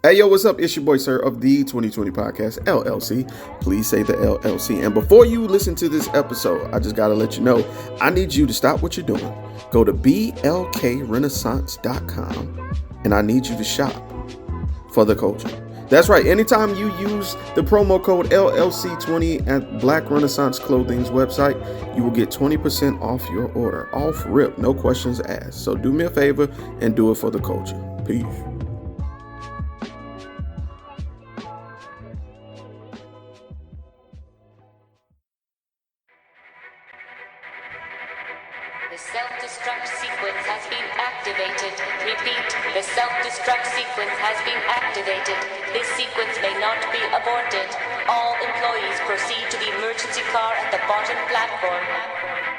Hey, yo, what's up? It's your boy, sir, of the 2020 Podcast, LLC. Please say the LLC. And before you listen to this episode, I just got to let you know, I need you to stop what you're doing. Go to blkrenaissance.com, and I need you to shop for the culture. That's right. Anytime you use the promo code LLC20 at Black Renaissance Clothing's website, you will get 20% off your order. Off rip, no questions asked. So do me a favor and do it for the culture. Peace. The self-destruct sequence has been activated. Repeat, the self-destruct sequence has been activated. This sequence may not be aborted. All employees proceed to the emergency car at the bottom platform.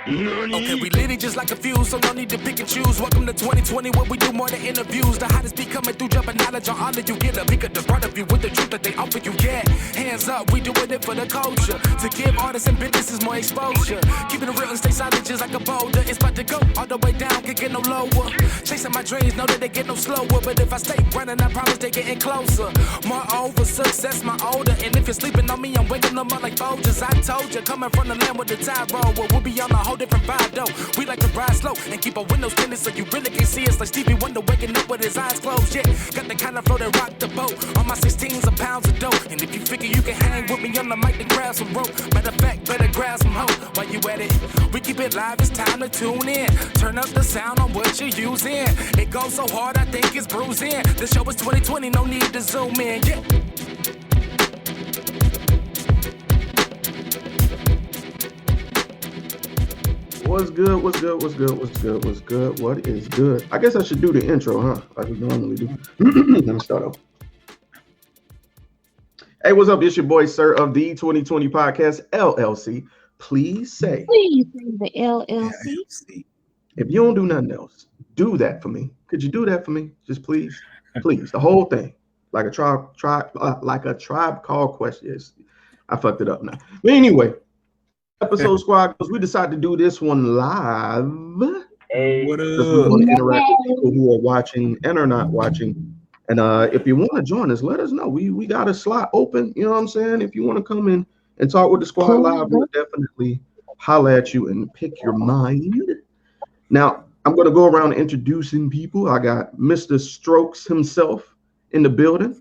Okay, we lit it just like a fuse, so no need to pick and choose. Welcome to 2020, where we do more than interviews. The hottest be coming through, jumping knowledge on all of you. Get a peek at the front of you with the truth that they offer you. Yeah, hands up, we doing it for the culture. To give artists and businesses more exposure. Keeping it real and stay solid just like a boulder. It's about to go all the way down, can't get no lower. Chasing my dreams, know that they get no slower. But if I stay running, I promise they getting closer. Moreover, success my older. And if you're sleeping on me, I'm waking them up like Folgers. I told you, coming from the land with the tide roll. We'll be on a whole different vibe though. We like to ride slow and keep our windows tinted so you really can see us like Stevie Wonder waking up with his eyes closed. Yeah, got the kind of flow that rock the boat. On my 16s of pounds of dough. And if you figure you can hang with me on the mic, then grab some rope. Matter of fact, better grab some hope. While you at it, we keep it live, it's time to tune in. Turn up the sound on what you're using. It goes so hard, I think it's bruising. The show is 2020, no need to zoom in. Yeah. What's good? What's good? What's good? What's good? What's good? What is good? I guess I should do the intro, huh? Like we normally do. Let me start off. Hey, what's up? It's your boy, sir, of the 2020 Podcast, LLC. Please say the LLC. If you don't do nothing else, do that for me. Could you do that for me? Just please, please, the whole thing, like a tribe call question. Yes, I fucked it up now. But anyway, episode squad, because we decided to do this one live. Hey, what up? We want to interact with people who are watching and are not watching. And if you want to join us, let us know. We got a slot open. You know what I'm saying? If you want to come in and talk with the squad live, we'll definitely holler at you and pick your mind. Now, I'm going to go around introducing people. I got Mr. Strokes himself in the building.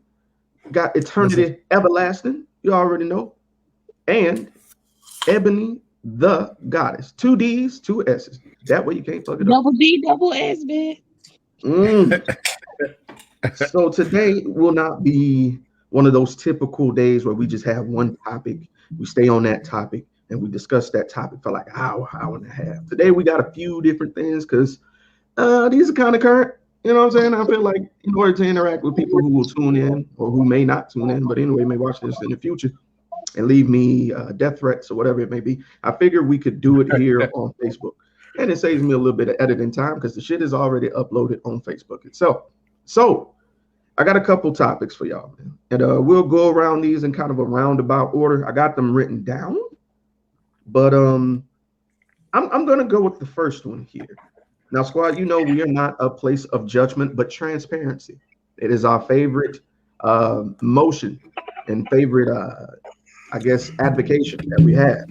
Got Eternity Everlasting, you already know. And Ebony the Goddess. 2 D's, 2 S's. That way you can't fuck it up. Double D, double S, man. So today will not be one of those typical days where we just have one topic. We stay on that topic and we discuss that topic for like an hour and a half. Today we got a few different things because these are kind of current. You know what I'm saying? I feel like in order to interact with people who will tune in or who may not tune in, but anyway, may watch this in the future and leave me death threats or whatever it may be, I figured we could do it here on Facebook. And it saves me a little bit of editing time because the shit is already uploaded on Facebook itself. So I got a couple topics for y'all, man. And we'll go around these in kind of a roundabout order. I got them written down, but I'm gonna go with the first one here. Now, squad, you know we are not a place of judgment, but transparency. It is our favorite motion and favorite I guess advocation that we have.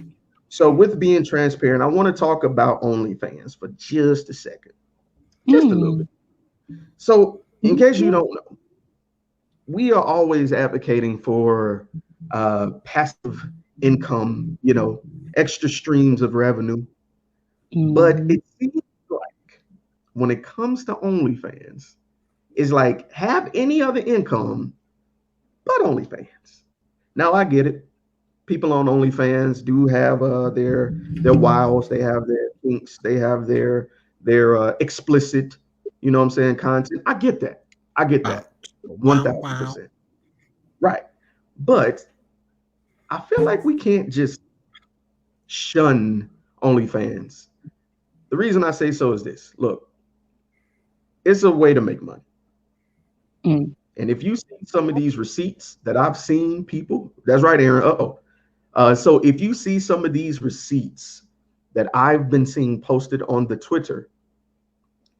So with being transparent, I want to talk about OnlyFans for just a second, just a little bit. So in case you don't know, we are always advocating for passive income, you know, extra streams of revenue. But it seems like when it comes to OnlyFans, it's like have any other income but OnlyFans. Now I get it. People on OnlyFans do have their wiles, they have their kinks, they have their explicit, you know what I'm saying, content. I get that. 1,000%. Right. But I feel like we can't just shun OnlyFans. The reason I say so is this. Look, it's a way to make money. And if you see some of these receipts that I've seen people, that's right, Aaron. So if you see some of these receipts that I've been seeing posted on the Twitter,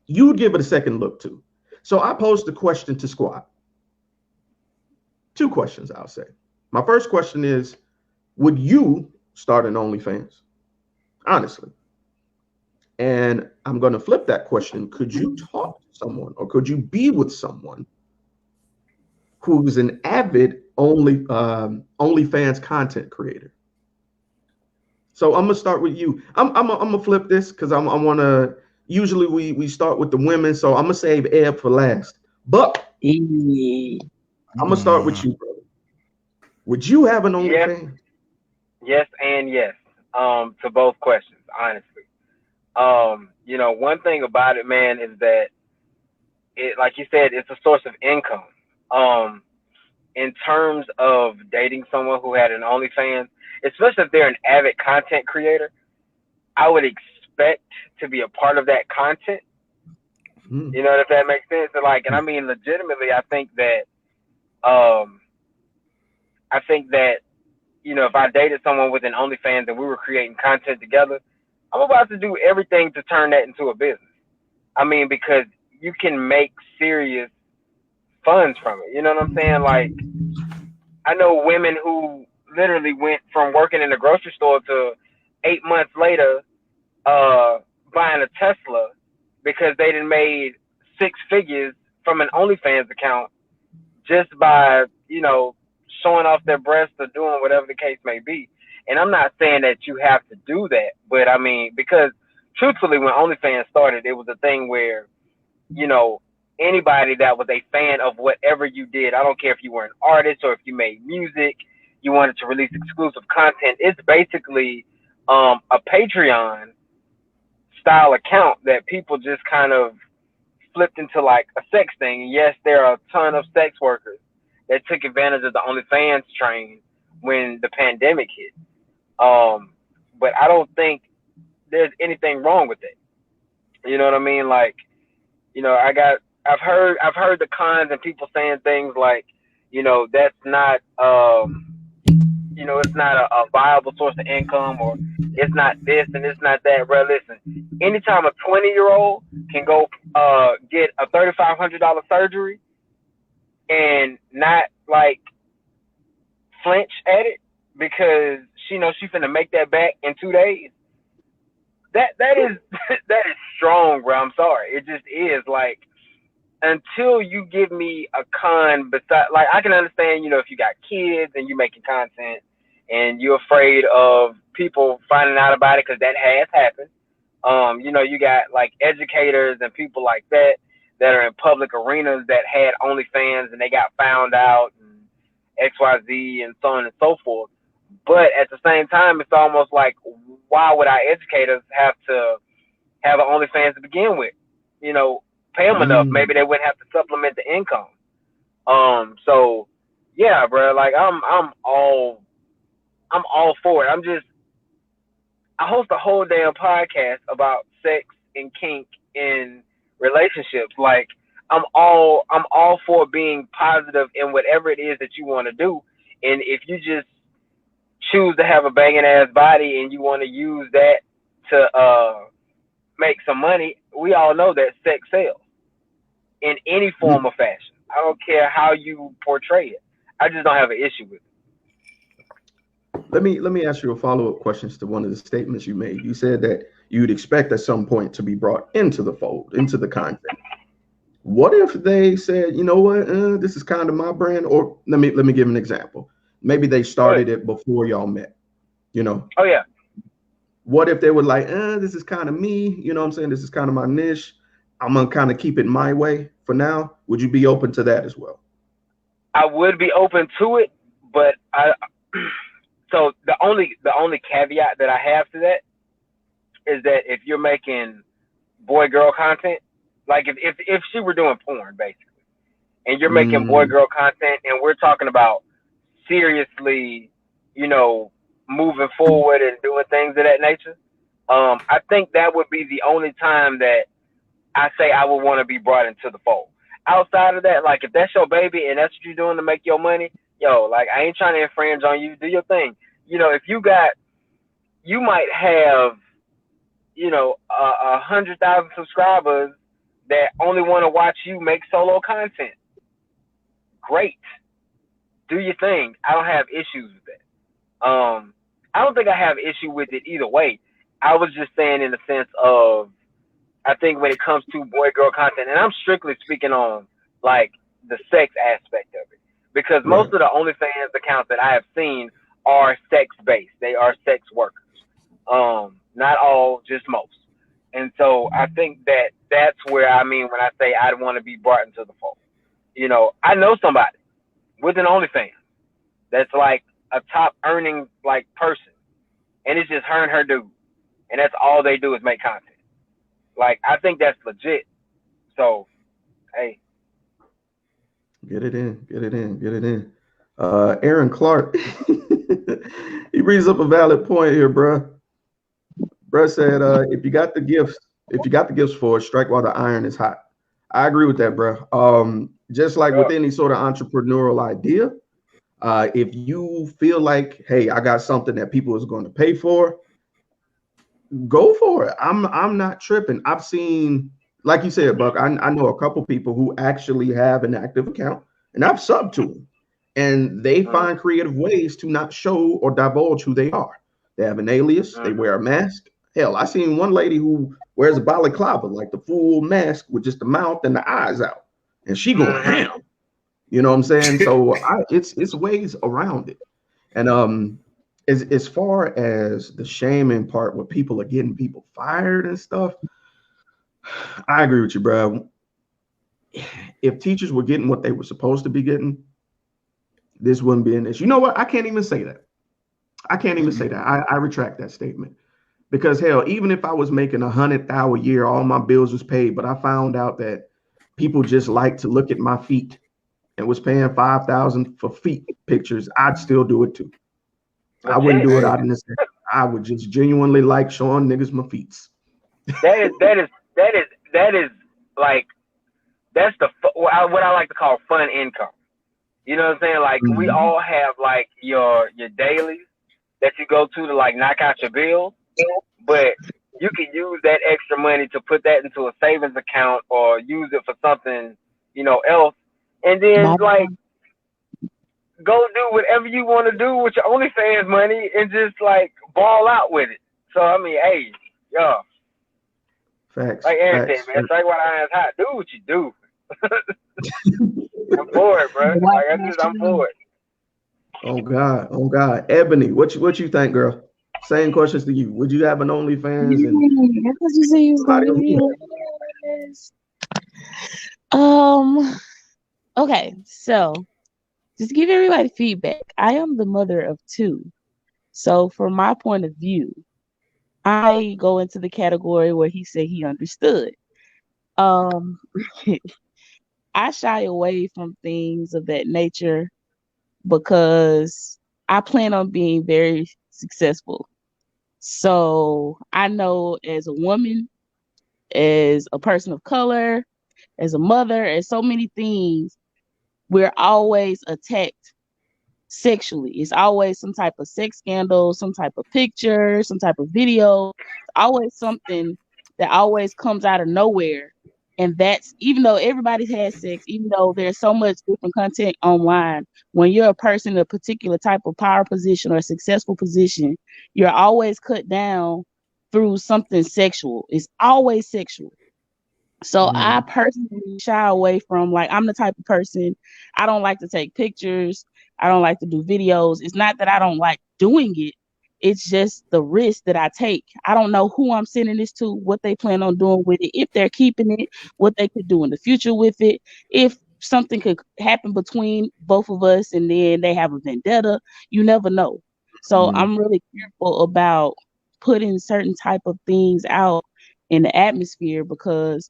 you would give it a second look too. So I posed a question to Squad. Two questions I'll say. My first question is, would you start an OnlyFans? Honestly. And I'm going to flip that question. Could you talk to someone or could you be with someone who's an avid OnlyFans content creator? So I'm gonna start with you. I'm gonna flip this because I want to. Usually we start with the women, so I'm gonna save Eb for last. But I'm gonna start with you, brother. Would you have an OnlyFans? Yes, and yes. To both questions, honestly. One thing about it, man, is that it, like you said, it's a source of income. In terms of dating someone who had an OnlyFans, especially if they're an avid content creator, I would expect to be a part of that content. You know, if that makes sense. And I mean, legitimately, I think that, if I dated someone with an OnlyFans and we were creating content together, I'm about to do everything to turn that into a business. I mean, because you can make serious funds from it. You know what I'm saying? Like, I know women who literally went from working in the grocery store to 8 months later buying a Tesla because they done made 6 figures from an OnlyFans account just by, showing off their breasts or doing whatever the case may be. And I'm not saying that you have to do that, but I mean, because truthfully, when OnlyFans started, it was a thing where, anybody that was a fan of whatever you did, I don't care if you were an artist or if you made music, you wanted to release exclusive content. It's basically a Patreon style account that people just kind of flipped into like a sex thing. And yes, there are a ton of sex workers that took advantage of the OnlyFans train when the pandemic hit. But I don't think there's anything wrong with it. You know what I mean? Like, I've heard the cons and people saying things like, that's not, it's not a viable source of income, or it's not this and it's not that. Bro, listen, anytime a 20-year-old can go get a $3,500 surgery and not like flinch at it because she knows she's finna make that back in 2 days, that is that is strong, bro. I'm sorry, it just is. Like, until you give me a con beside, like, I can understand, if you got kids and you making content and you're afraid of people finding out about it, because that has happened. You got like educators and people like that are in public arenas that had OnlyFans and they got found out and XYZ and so on and so forth. But at the same time, it's almost like, why would our educators have to have an OnlyFans to begin with? Pay them enough. Maybe they wouldn't have to supplement the income. So yeah, bro. Like, I'm all for it. I host a whole damn podcast about sex and kink in relationships. Like, I'm all for being positive in whatever it is that you want to do. And if you just choose to have a banging ass body and you want to use that to make some money, we all know that sex sells in any form of fashion. I don't care how you portray it. I just don't have an issue with it. Let me ask you a follow-up questions to one of the statements you made. You said that you'd expect at some point to be brought into the fold, into the content. What if they said, you know what, this is kind of my brand? Or let me give an example. Maybe they started it before y'all met. Oh yeah. What if they were like, this is kind of me, you know what I'm saying? This is kind of my niche. I'm gonna kind of keep it my way for now. Would you be open to that as well? I would be open to it, but so the only caveat that I have to that is that if you're making boy girl content, like if she were doing porn basically, and you're making boy girl content, and we're talking about seriously, moving forward and doing things of that nature, I think that would be the only time that I say I would want to be brought into the fold. Outside of that, like, if that's your baby and that's what you're doing to make your money, like, I ain't trying to infringe on you. Do your thing. If you might have, 100,000 subscribers that only want to watch you make solo content. Great. do your thing. I don't have issues with that. I don't think I have issue with it either way. I was just saying in the sense of, I think when it comes to boy girl content, and I'm strictly speaking on like the sex aspect of it, because Right. most of the OnlyFans accounts that I have seen are sex based. They are sex workers. Not all, just most. And so I think that that's where I mean when I say I'd want to be brought into the fold. You know, I know somebody with an OnlyFans that's like a top earning like person, and it's just her and her dude, and that's all they do is make content. Like, I think that's legit. So, hey, Get it in. Get it in. Get it in. Aaron Clark, he brings up a valid point here, bruh. Bruh said, if you got the gifts for it, strike while the iron is hot. I agree with that, bruh. Just like with any sort of entrepreneurial idea, if you feel like, hey, I got something that people is going to pay for, go for it. I'm not tripping. I've seen, like you said, Buck, I know a couple people who actually have an active account, and I've subbed to them, and they find creative ways to not show or divulge who they are. They have an alias, they wear a mask. Hell, I seen one lady who wears a balaclava, like the full mask with just the mouth and the eyes out, and she going ham. You know what I'm saying? So it's ways around it. And as far as the shaming part where people are getting people fired and stuff, I agree with you, bro. If teachers were getting what they were supposed to be getting, this wouldn't be an issue. You know what? I can't even say that. I can't even say that. I retract that statement. Because hell, even if I was making $100,000 a year, all my bills was paid, but I found out that people just like to look at my feet and was paying $5,000 for feet pictures, I'd still do it too. I wouldn't do it out of necessity. I would just genuinely like showing niggas my feet. that is like, that's what I like to call fun income. You know what I'm saying? Like, we all have like your dailies that you go to like knock out your bills, but you can use that extra money to put that into a savings account or use it for something, you know, else, and then like go do whatever you want to do with your OnlyFans money and just like ball out with it. So I mean, hey, yeah. Facts. Like Aaron said, man, strike while the iron's hot. Do what you do. I'm for it, bro. Like I'm for it. Oh God, oh God. Ebony, what you think, girl? Same questions to you. Would you have an OnlyFans? I thought you said you was gonna give me okay, so just to give everybody feedback. I am the mother of two. So from my point of view, I go into the category where he said he understood. I shy away from things of that nature because I plan on being very successful. So I know as a woman, as a person of color, as a mother, as so many things, we're always attacked sexually. It's always some type of sex scandal, some type of picture, some type of video. It's always something that always comes out of nowhere. And that's even though everybody's had sex, even though there's so much different content online, when you're a person in a particular type of power position or a successful position, you're always cut down through something sexual. It's always sexual. So I personally shy away from, like, I'm the type of person, I don't like to take pictures. I don't like to do videos. It's not that I don't like doing it. It's just the risk that I take. I don't know who I'm sending this to, what they plan on doing with it, if they're keeping it, what they could do in the future with it, if something could happen between both of us and then they have a vendetta. You never know. So I'm really careful about putting certain type of things out in the atmosphere because,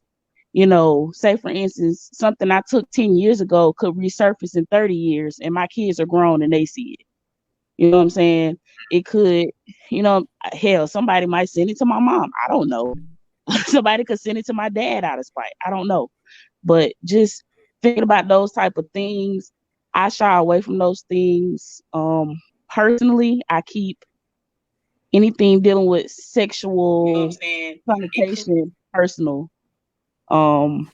you know, say for instance, something I took 10 years ago could resurface in 30 years and my kids are grown and they see it. You know what I'm saying? It could, you know, hell, somebody might send it to my mom. I don't know. Somebody could send it to my dad out of spite. I don't know. But just thinking about those type of things, I shy away from those things. Personally, I keep anything dealing with sexual connotation personal. I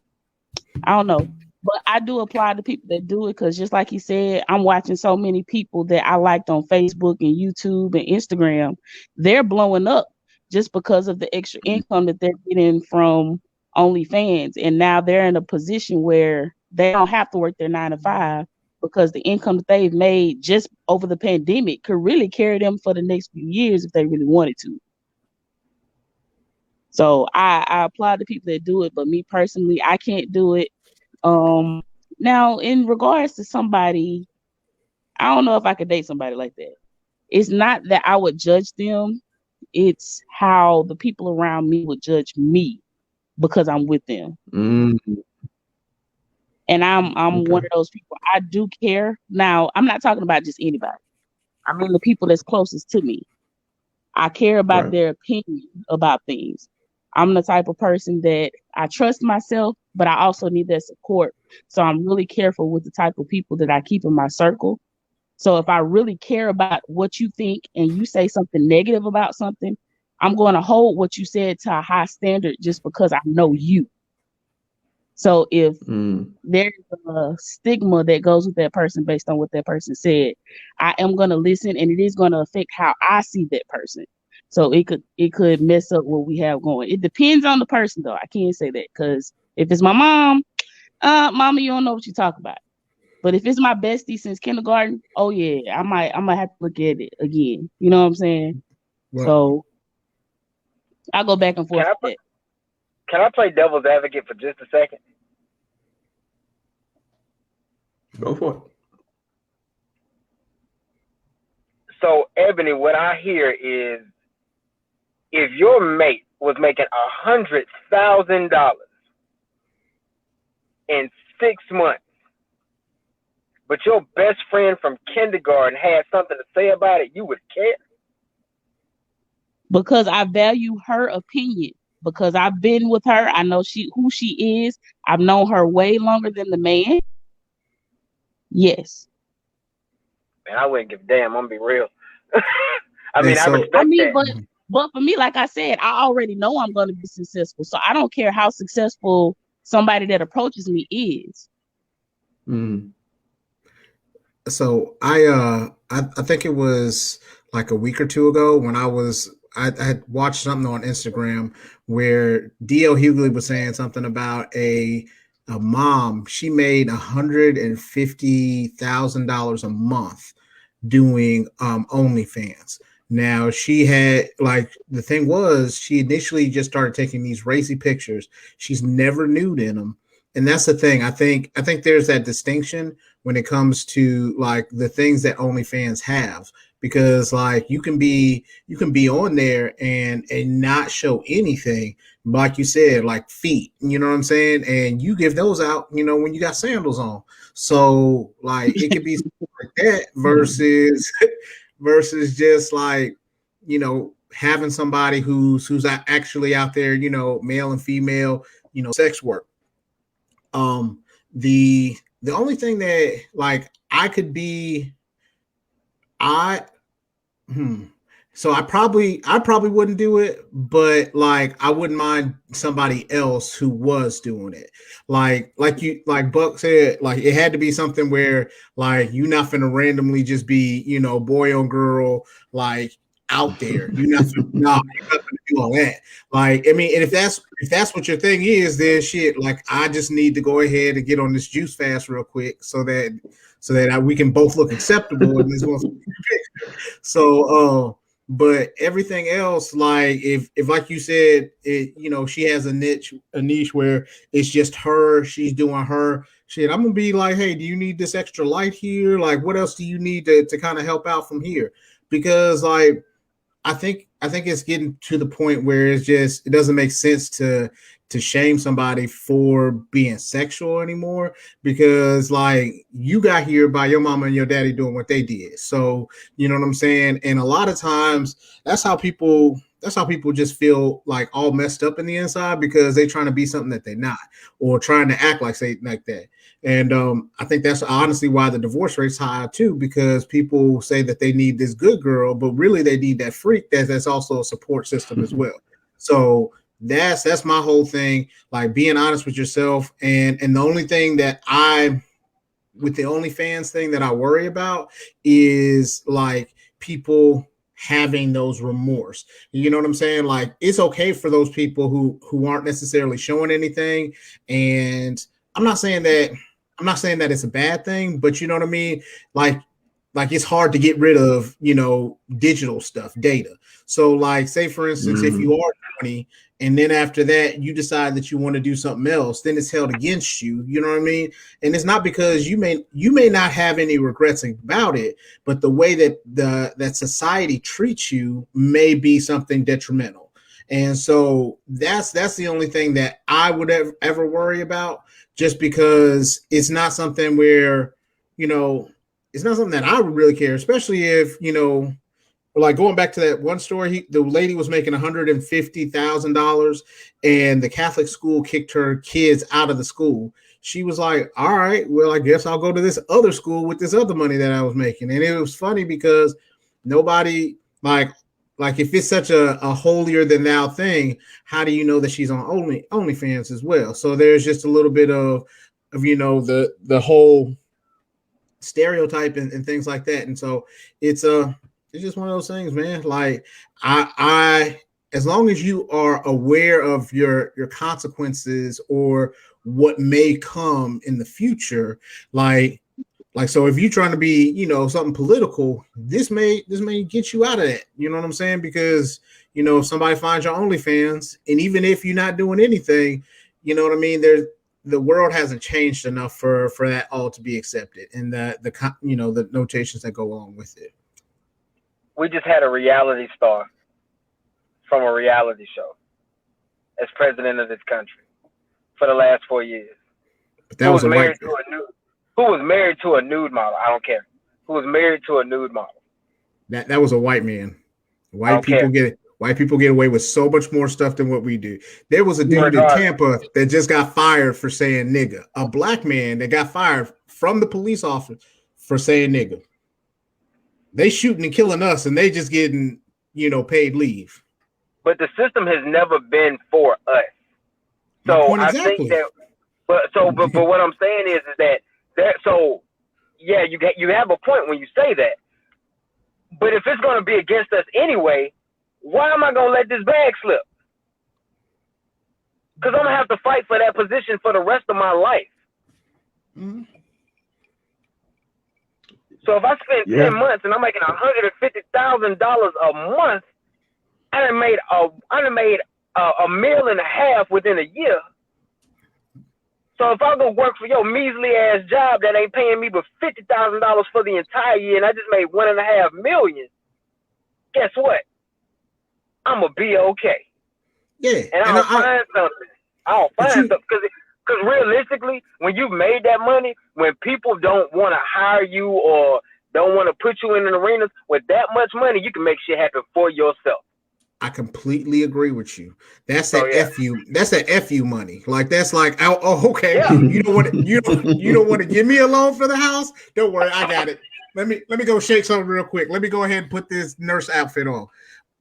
don't know. But I do applaud the people that do it because, just like he said, I'm watching so many people that I liked on Facebook and YouTube and Instagram. They're blowing up just because of the extra income that they're getting from OnlyFans. And now they're in a position where they don't have to work their 9 to 5 because the income that they've made just over the pandemic could really carry them for the next few years if they really wanted to. So I applaud the people that do it, but me personally, I can't do it. Now in regards to somebody, I don't know if I could date somebody like that. It's not that I would judge them, it's how the people around me would judge me because I'm with them. Mm, And I'm okay. one of those people. I do care. Now, I'm not talking about just anybody. I mean the people that's closest to me. I care about Right. their opinion about things. I'm the type of person that I trust myself, but I also need that support. So I'm really careful with the type of people that I keep in my circle. So if I really care about what you think and you say something negative about something, I'm going to hold what you said to a high standard just because I know you. So if Mm, there's a stigma that goes with that person based on what that person said, I am going to listen, and it is going to affect how I see that person. So it could mess up what we have going. It depends on the person though. I can't say that because if it's my mom, mama, you don't know what you talk about. But if it's my bestie since kindergarten, oh yeah, I might have to look at it again. You know what I'm saying? Well, So I go back and Can forth I with that. can I play devil's advocate for just a second? go for it. So, Ebony, what I hear is if your mate was making $100,000 in 6 months, but your best friend from kindergarten had something to say about it, you would care. Because I value her opinion. Because I've been with her, I know who she is. I've known her way longer than the man. Yes, Man, I wouldn't give a damn. I'm gonna be real. I hey, mean, I so I respect mean, that. but for me, like I said, I already know I'm going to be successful, so I don't care how successful somebody that approaches me is. Mm, so I think it was like a week or two ago when I had watched something on Instagram where DL Hughley was saying something about a mom. She made $150,000 a month doing OnlyFans. Now she had like the thing was she initially just started taking these racy pictures. She's never nude in them, and that's the thing. I think there's that distinction when it comes to like the things that OnlyFans have because like you can be on there and not show anything like you said like feet, you know what I'm saying, and you give those out, when you got sandals on. So like it could be like that versus versus just like having somebody who's actually out there, male and female, sex work. um the only thing that like I could be I hmm so I probably wouldn't do it, but like I wouldn't mind somebody else who was doing it. Like Buck said, like it had to be something where like you're not gonna randomly just be, boy on girl, like out there. You're not no, you're not gonna do all that. Like, I mean, and if that's what your thing is, then shit, like I just need to go ahead and get on this juice fast real quick so that we can both look acceptable in this one picture. So but everything else, like if like you said, she has a niche where it's just her, she's doing her shit. I'm gonna be like, hey, do you need this extra light here? Like, what else do you need to kind of help out from here? Because like I think it's getting to the point where it doesn't make sense to shame somebody for being sexual anymore because like you got here by your mama and your daddy doing what they did. So you know what I'm saying? And a lot of times that's how people just feel like all messed up in the inside because they're trying to be something that they're not or trying to act like that. And I think that's honestly why the divorce rate's high too, because people say that they need this good girl, but really they need that freak that's also a support system as well. So That's my whole thing. Like being honest with yourself, and the only thing that with the OnlyFans thing that I worry about is like people having those remorse. You know what I'm saying? Like it's okay for those people who aren't necessarily showing anything. And I'm not saying that it's a bad thing, but you know what I mean? Like it's hard to get rid of, digital stuff, data. So like say for instance, if you are 20 and then after that you decide that you want to do something else, then it's held against you. You know what I mean? And it's not because you may not have any regrets about it, but the way that that society treats you may be something detrimental. And so that's the only thing that I would ever worry about, just because it's not something where, it's not something that I would really care, especially if, like going back to that one story, the lady was making $150,000 and the Catholic school kicked her kids out of the school. She was like, all right, well, I guess I'll go to this other school with this other money that I was making. And it was funny because nobody like if it's such a holier than thou thing, how do you know that she's on OnlyFans as well? So there's just a little bit of the whole stereotype and things like that. And so it's just one of those things, man. Like I as long as you are aware of your consequences or what may come in the future, like so if you're trying to be, something political, this may get you out of that. You know what I'm saying? Because, if somebody finds your OnlyFans, and even if you're not doing anything, you know what I mean? The world hasn't changed enough for that all to be accepted, and the notations that go along with it. We just had a reality star from a reality show as president of this country for the last 4 years. But that was married who was married to a nude model. I don't care. Who was married to a nude model. That was a white man. White people get away with so much more stuff than what we do. There was a dude in Tampa that just got fired for saying nigga. A black man that got fired from the police office for saying nigga. They shooting and killing us, and they just getting, paid leave. But the system has never been for us. So I think that, but what I'm saying is that so yeah, you have a point when you say that. But if it's going to be against us anyway, why am I going to let this bag slip? Because I'm going to have to fight for that position for the rest of my life. Mm-hmm. So if I spend 10 months and I'm making $150,000 a month, I done made $1.5 million within a year. So if I go work for your measly ass job that ain't paying me but $50,000 for the entire year, and I just made $1.5 million, guess what? I'm gonna be okay. Yeah, and I'll find something. I'll find something because realistically, when you've made that money, when people don't want to hire you or don't want to put you in an arena with that much money, you can make shit happen for yourself. I completely agree with you. That's that FU. That's that FU money. Like that's like, oh okay. Yeah. You don't want to give me a loan for the house? Don't worry, I got it. Let me go shake something real quick. Let me go ahead and put this nurse outfit on.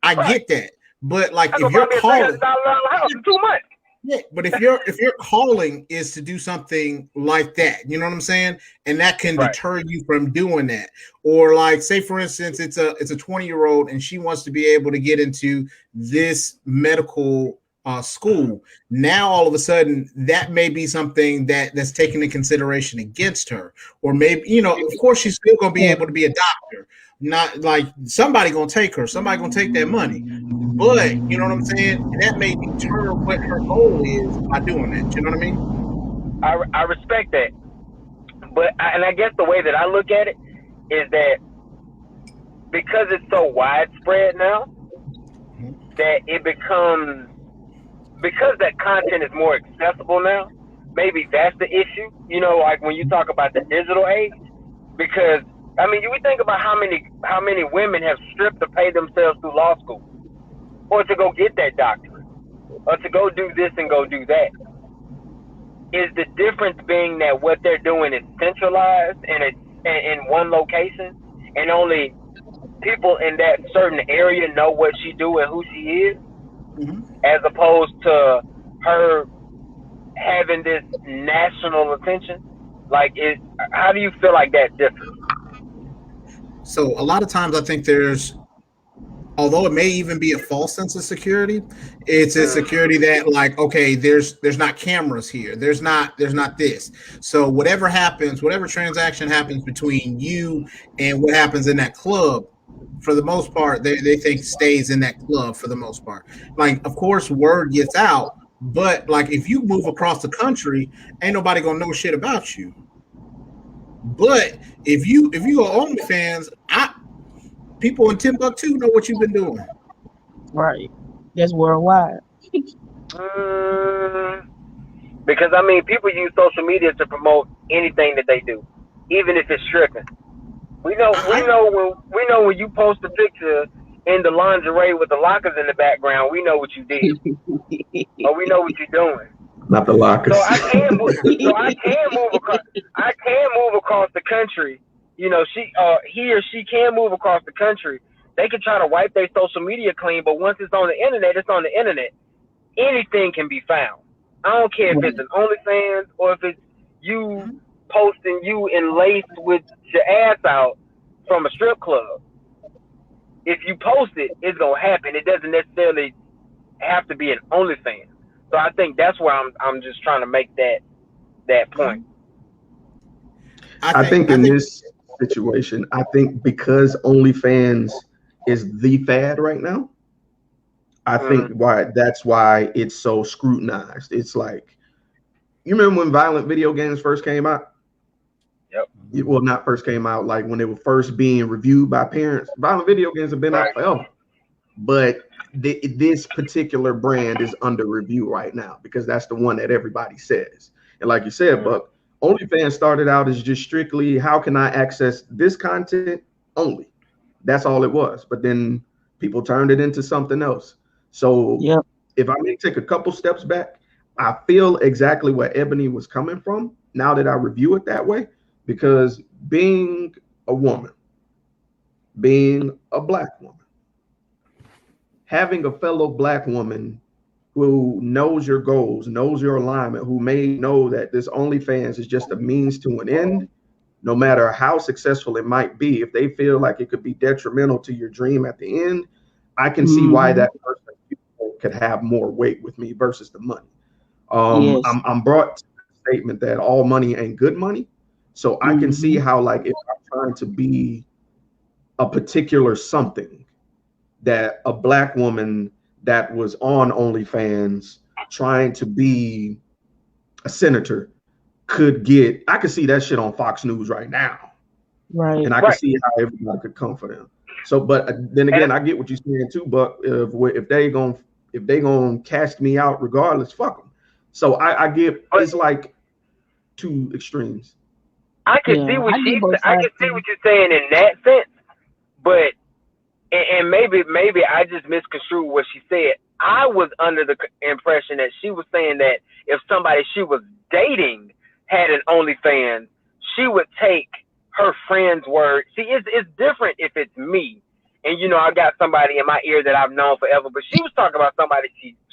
I get that, but like if you're calling, too much. Yeah, but if your calling is to do something like that, you know what I'm saying, and that can deter you from doing that, or like say for instance, it's a 20-year-old and she wants to be able to get into this medical school. Now all of a sudden, that may be something that's taken into consideration against her, or maybe of course she's still going to be able to be a doctor. Not like somebody gonna take her, somebody gonna take that money, but you know what I'm saying. That may deter what her goal is by doing that. You know what I mean? I respect that, but I guess the way that I look at it is that because it's so widespread now, that it becomes because that content is more accessible now. Maybe that's the issue. Like when you talk about the digital age, because. I mean, we think about how many women have stripped to pay themselves through law school, or to go get that doctorate, or to go do this and go do that. Is the difference being that what they're doing is centralized in one location, and only people in that certain area know what she do and who she is, as opposed to her having this national attention? Like, how do you feel like that differs? So a lot of times I think although it may even be a false sense of security, it's a security that, like, okay, there's not cameras here, there's not this, so whatever happens, whatever transaction happens between you and what happens in that club, for the most part, they think stays in that club for the most part. Like, of course, word gets out, but like if you move across the country, ain't nobody gonna know shit about you. But if you are OnlyFans, people in Timbuktu know what you've been doing. Right. That's worldwide. Because I mean, people use social media to promote anything that they do, even if it's stripping. We know when you post a picture in the lingerie with the lockers in the background, we know what you did, or we know what you're doing. Not the lockers. So I can move across the country. You know, he or she can move across the country. They can try to wipe their social media clean, but once it's on the internet, it's on the internet. Anything can be found. I don't care if it's an OnlyFans or if it's you posting you enlaced with your ass out from a strip club. If you post it, it's gonna happen. It doesn't necessarily have to be an OnlyFans. So I think that's where I'm just trying to make that point. I think in this situation, I think because OnlyFans is the fad right now, I think that's why it's so scrutinized. It's like, you remember when violent video games first came out? Yep. Well, not first came out, like when they were first being reviewed by parents. Violent video games have been out forever, but this particular brand is under review right now because that's the one that everybody says. And like you said, Buck, OnlyFans started out as just strictly, how can I access this content only? That's all it was. But then people turned it into something else. So if I may take a couple steps back, I feel exactly where Ebony was coming from now that I review it that way, because being a woman, being a Black woman, having a fellow Black woman who knows your goals, knows your alignment, who may know that this OnlyFans is just a means to an end, no matter how successful it might be, if they feel like it could be detrimental to your dream at the end, I can see why that person could have more weight with me versus the money. I'm brought to the statement that all money ain't good money. So I can see how, like, if I'm trying to be a particular something, that a Black woman that was on OnlyFans trying to be a senator could get, I could see that shit on Fox News right now. Right. And I can see how everybody could come for them. So, but then again, I get what you're saying too, but if they gonna cast me out regardless, fuck them. So I get, it's like two extremes. I can see what you're saying in that sense, but and maybe I just misconstrued what she said. I was under the impression that she was saying that if somebody she was dating had an OnlyFans, she would take her friend's word. See, it's different if it's me, and you know I got somebody in my ear that I've known forever. But she was talking about somebody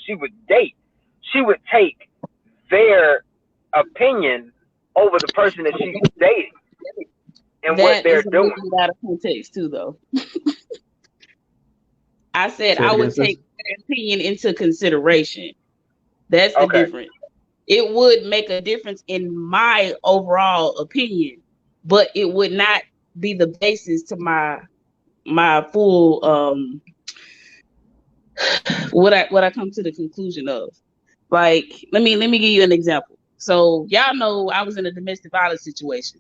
she would date. She would take their opinion over the person that she's dating and what they're doing. Out of context too, though. I said I would take their opinion into consideration. That's the difference. It would make a difference in my overall opinion, but it would not be the basis to my full what I come to the conclusion of. Like, let me give you an example. So y'all know I was in a domestic violence situation.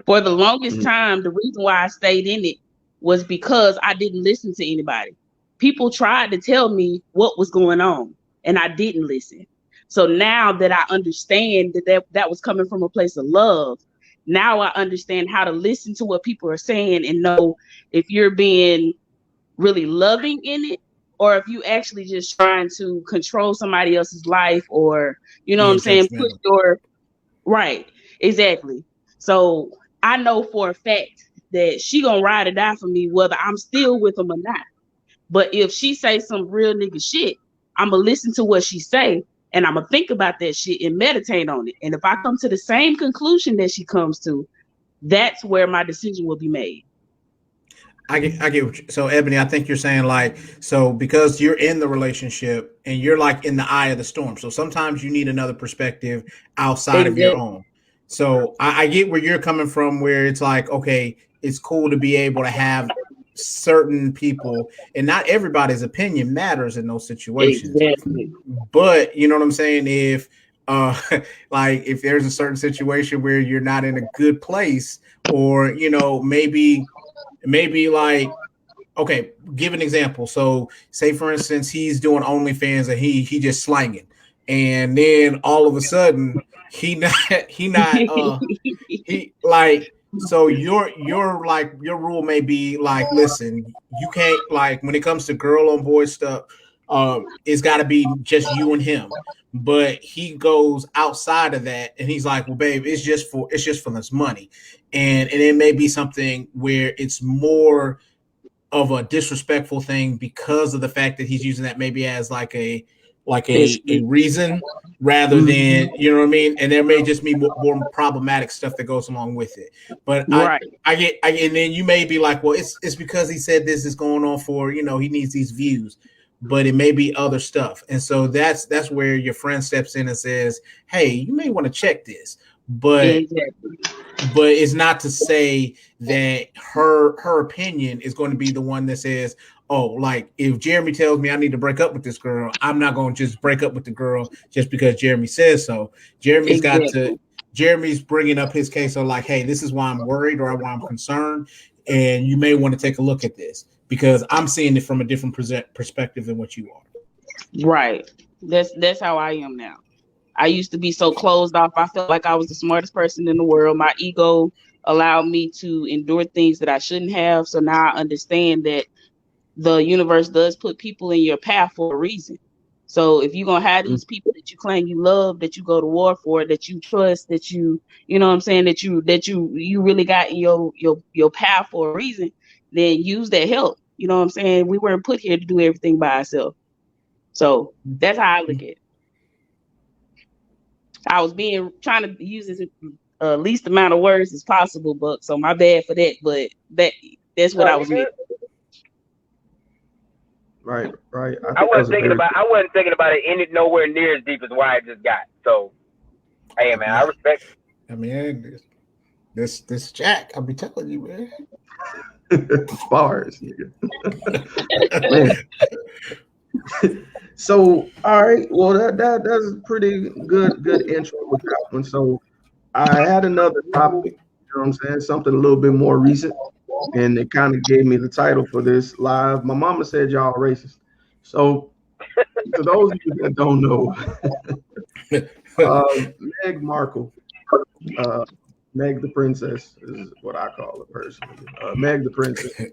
For the longest time, the reason why I stayed in it was because I didn't listen to anybody. People tried to tell me what was going on, and I didn't listen. So now that I understand that was coming from a place of love, now I understand how to listen to what people are saying and know if you're being really loving in it, or if you actually just trying to control somebody else's life, or, you know what I'm saying? Push your, right, exactly. So I know for a fact that she gonna ride or die for me, whether I'm still with them or not. But if she say some real nigga shit, I'm gonna listen to what she say, and I'm gonna think about that shit and meditate on it. And if I come to the same conclusion that she comes to, that's where my decision will be made. I get what you, so Ebony, I think you're saying like, so because you're in the relationship and you're like in the eye of the storm. So sometimes you need another perspective outside of your Exactly. own. So I get where you're coming from, where it's like, okay, it's cool to be able to have certain people, and not everybody's opinion matters in those situations. Exactly. But you know what I'm saying? If like if there's a certain situation where you're not in a good place, or you know, maybe like, okay, give an example. So say for instance he's doing OnlyFans and he just slanging, and then all of a sudden he like, so your rule may be like, listen, you can't, like when it comes to girl on boy stuff, it's got to be just you and him. But he goes outside of that and he's like, well babe, it's just for this money, and it may be something where it's more of a disrespectful thing because of the fact that he's using that maybe as like a reason rather than, you know what I mean? And there may just be more problematic stuff that goes along with it. But Right. I get, and then you may be like, well, it's because he said this is going on for, you know, he needs these views, but it may be other stuff. And so that's where your friend steps in and says, hey, you may want to check this. But Exactly. but it's not to say that her opinion is going to be the one that says, oh, like if Jeremy tells me I need to break up with this girl, I'm not going to just break up with the girl just because Jeremy says so. Jeremy's bringing up his case of like, hey, this is why I'm worried or why I'm concerned, and you may want to take a look at this because I'm seeing it from a different perspective than what you are. Right. That's how I am now. I used to be so closed off. I felt like I was the smartest person in the world. My ego allowed me to endure things that I shouldn't have. So now I understand that the universe does put people in your path for a reason. So if you're gonna have these people that you claim you love, that you go to war for, that you trust, that you know what I'm saying, that you really got in your path for a reason, then use that help. You know what I'm saying? We weren't put here to do everything by ourselves. So that's how I look at it. I was trying to use this least amount of words as possible, but so my bad for that. But that's what I was meaning. Right. I wasn't thinking about it any nowhere near as deep as why I just got. So, hey man, I respect it. I mean, this Jack, I'll be telling you, man. Bars, nigga. So, all right. Well, that's a pretty good intro with that one. So, I had another topic. You know what I'm saying? Something a little bit more recent, and it kind of gave me the title for this live. My mama said y'all racist. So, for those of you that don't know, Meg Markle, Meg the Princess is what I call her personally. Meg the Princess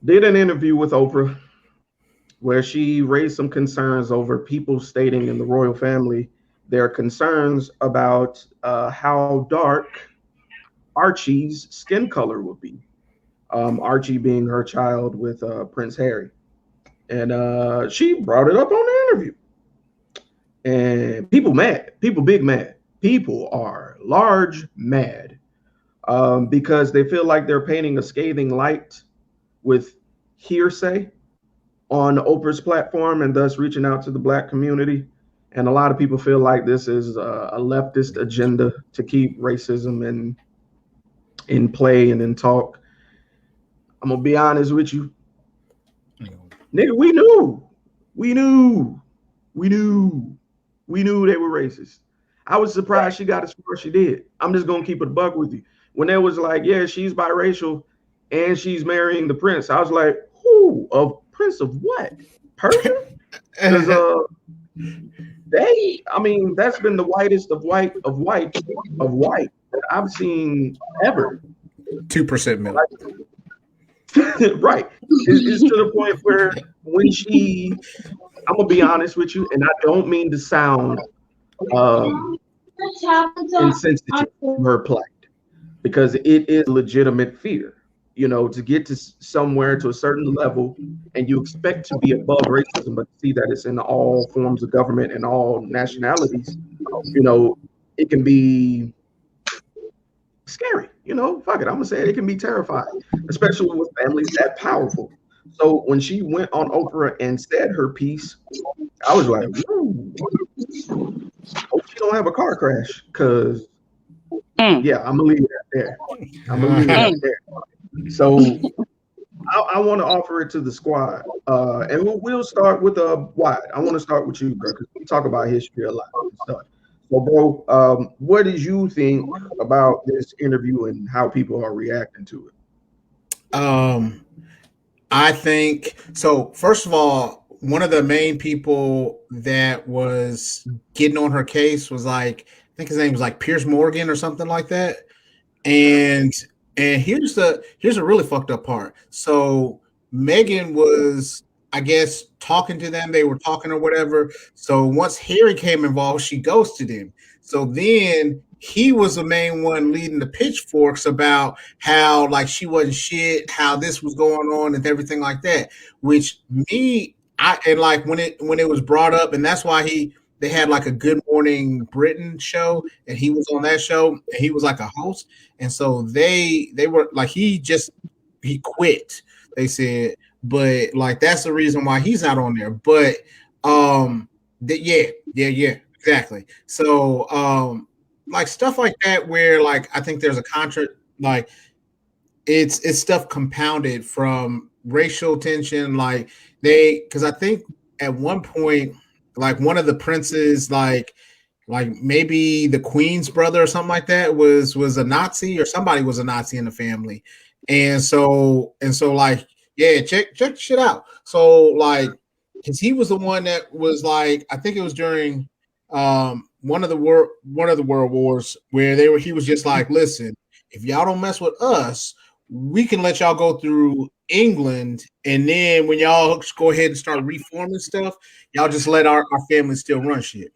did an interview with Oprah where she raised some concerns over people stating in the royal family their concerns about how dark Archie's skin color would be. Archie being her child with Prince Harry. And she brought it up on the interview. And people mad. People big mad. People are large mad because they feel like they're painting a scathing light with hearsay on Oprah's platform and thus reaching out to the Black community. And a lot of people feel like this is a leftist agenda to keep racism in play and in talk. I'm going to be honest with you. Nigga, we knew they were racist. I was surprised she got as far as she did. I'm just going to keep it a buck with you. When they was like, yeah, she's biracial and she's marrying the prince, I was like, who? A prince of what? Persia? Because that's been the whitest of white that I've seen ever. 2% milk. Right. It's to the point where when I'm gonna be honest with you, and I don't mean to sound insensitive to her plight, because it is legitimate fear. to get to somewhere to a certain level, and you expect to be above racism, but see that it's in all forms of government and all nationalities, it can be scary. Fuck it, I'm gonna say it can be terrifying, especially with families that powerful. So when she went on Oprah and said her piece, I was like, "Ooh, hope she don't have a car crash." Because yeah, I'm gonna leave it there. I'm gonna leave it there. So I want to offer it to the squad, and we'll start with Wyatt. I want to start with you, bro, because we talk about history a lot and stuff. So, bro, what did you think about this interview and how people are reacting to it? I think so. First of all, one of the main people that was getting on her case was like, I think his name was like Pierce Morgan or something like that. And here's a really fucked up part. So Megan was, I guess, talking to them. They were talking or whatever. So once Harry came involved, she ghosted him. So then he was the main one leading the pitchforks about how like she wasn't shit, how this was going on and everything like that. Which and like when it was brought up, and that's why they had like a Good Morning Britain show, and he was on that show, and he was like a host, and so they were like he quit. They said, but like that's the reason why he's not on there. But yeah, exactly. So like stuff like that where like I think there's a like it's stuff compounded from racial tension, like because I think at one point like one of the princes like maybe the queen's brother or something like that was a Nazi, or somebody was a Nazi in the family, and so like yeah, check shit out. So like because he was the one that was like, I think it was during one of the world wars where he was just like, listen, if y'all don't mess with us, we can let y'all go through England, and then when y'all go ahead and start reforming stuff, y'all just let our family still run shit.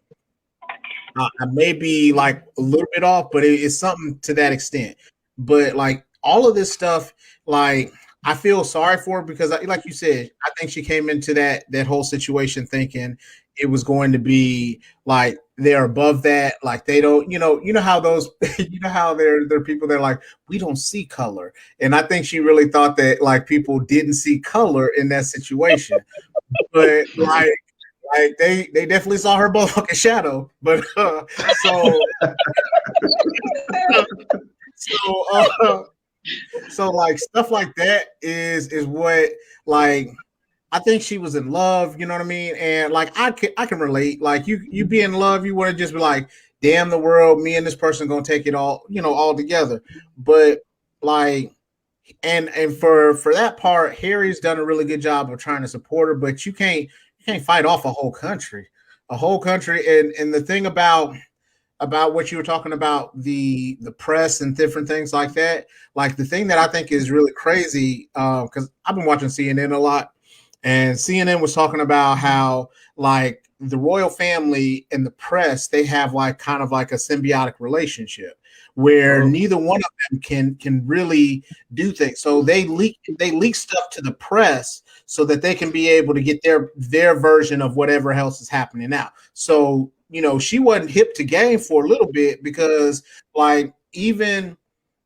I may be like a little bit off, but it's something to that extent. But like all of this stuff, like I feel sorry for her because, like you said, I think she came into that whole situation thinking it was going to be like they're above that, like they don't, how those, how they're people that are like, we don't see color, and I think she really thought that like people didn't see color in that situation, but like they definitely saw her motherfucking shadow, but so like stuff like that is what like I think she was in love, you know what I mean? And like I can relate. Like you be in love, you want to just be like, damn the world, me and this person gonna take it all, all together. But like and for that part, Harry's done a really good job of trying to support her, but you can't fight off a whole country. And the thing about what you were talking about, the press and different things like that, like the thing that I think is really crazy, because I've been watching CNN a lot, and CNN was talking about how like the royal family and the press, they have like kind of like a symbiotic relationship where neither one of them can really do things. So they leak stuff to the press so that they can be able to get their version of whatever else is happening now. So she wasn't hip to game for a little bit because like even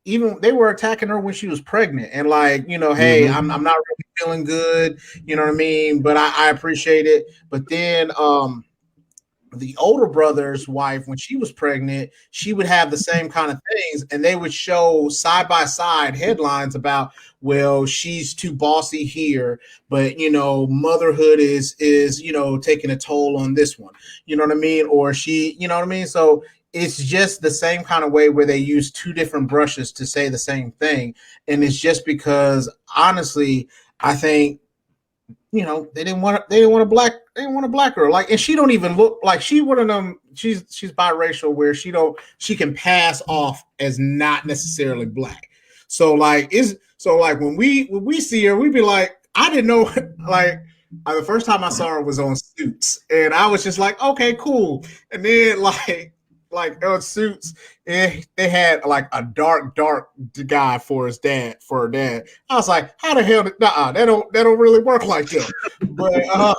they were attacking her when she was pregnant and like, hey, I'm not really feeling good, you know what I mean? But I appreciate it. But then the older brother's wife, when she was pregnant, she would have the same kind of things, and they would show side by side headlines about, well, she's too bossy here, but motherhood is taking a toll on this one, you know what I mean? Or she, you know what I mean? So it's just the same kind of way where they use two different brushes to say the same thing, and it's just because honestly, I think they didn't want a black girl, like, and she don't even look like she one of them. She's biracial where she can pass off as not necessarily black. So like when we see her, we be like, I didn't know like the first time I saw her was on Suits, and I was just like, okay, cool. And then like like suits, and they had like a dark guy for his dad, for her dad. I was like, how the hell? That don't really work like that.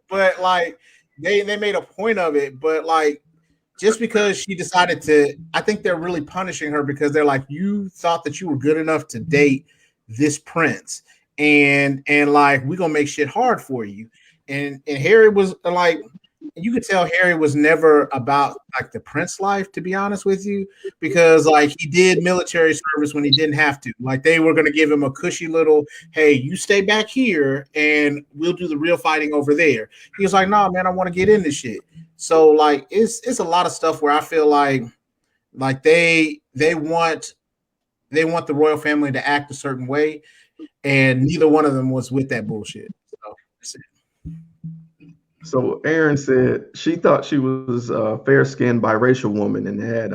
But like they made a point of it. But like just because she decided to, I think they're really punishing her because they're like, you thought that you were good enough to date this prince, and like we're gonna make shit hard for you. And Harry was like, you could tell Harry was never about like the prince life, to be honest with you, because like he did military service when he didn't have to. Like they were gonna give him a cushy little, hey, you stay back here and we'll do the real fighting over there. He was like, nah, man, I want to get in this shit. So like it's a lot of stuff where I feel like they want the royal family to act a certain way, and neither one of them was with that bullshit. So Aaron said she thought she was a fair-skinned biracial woman and had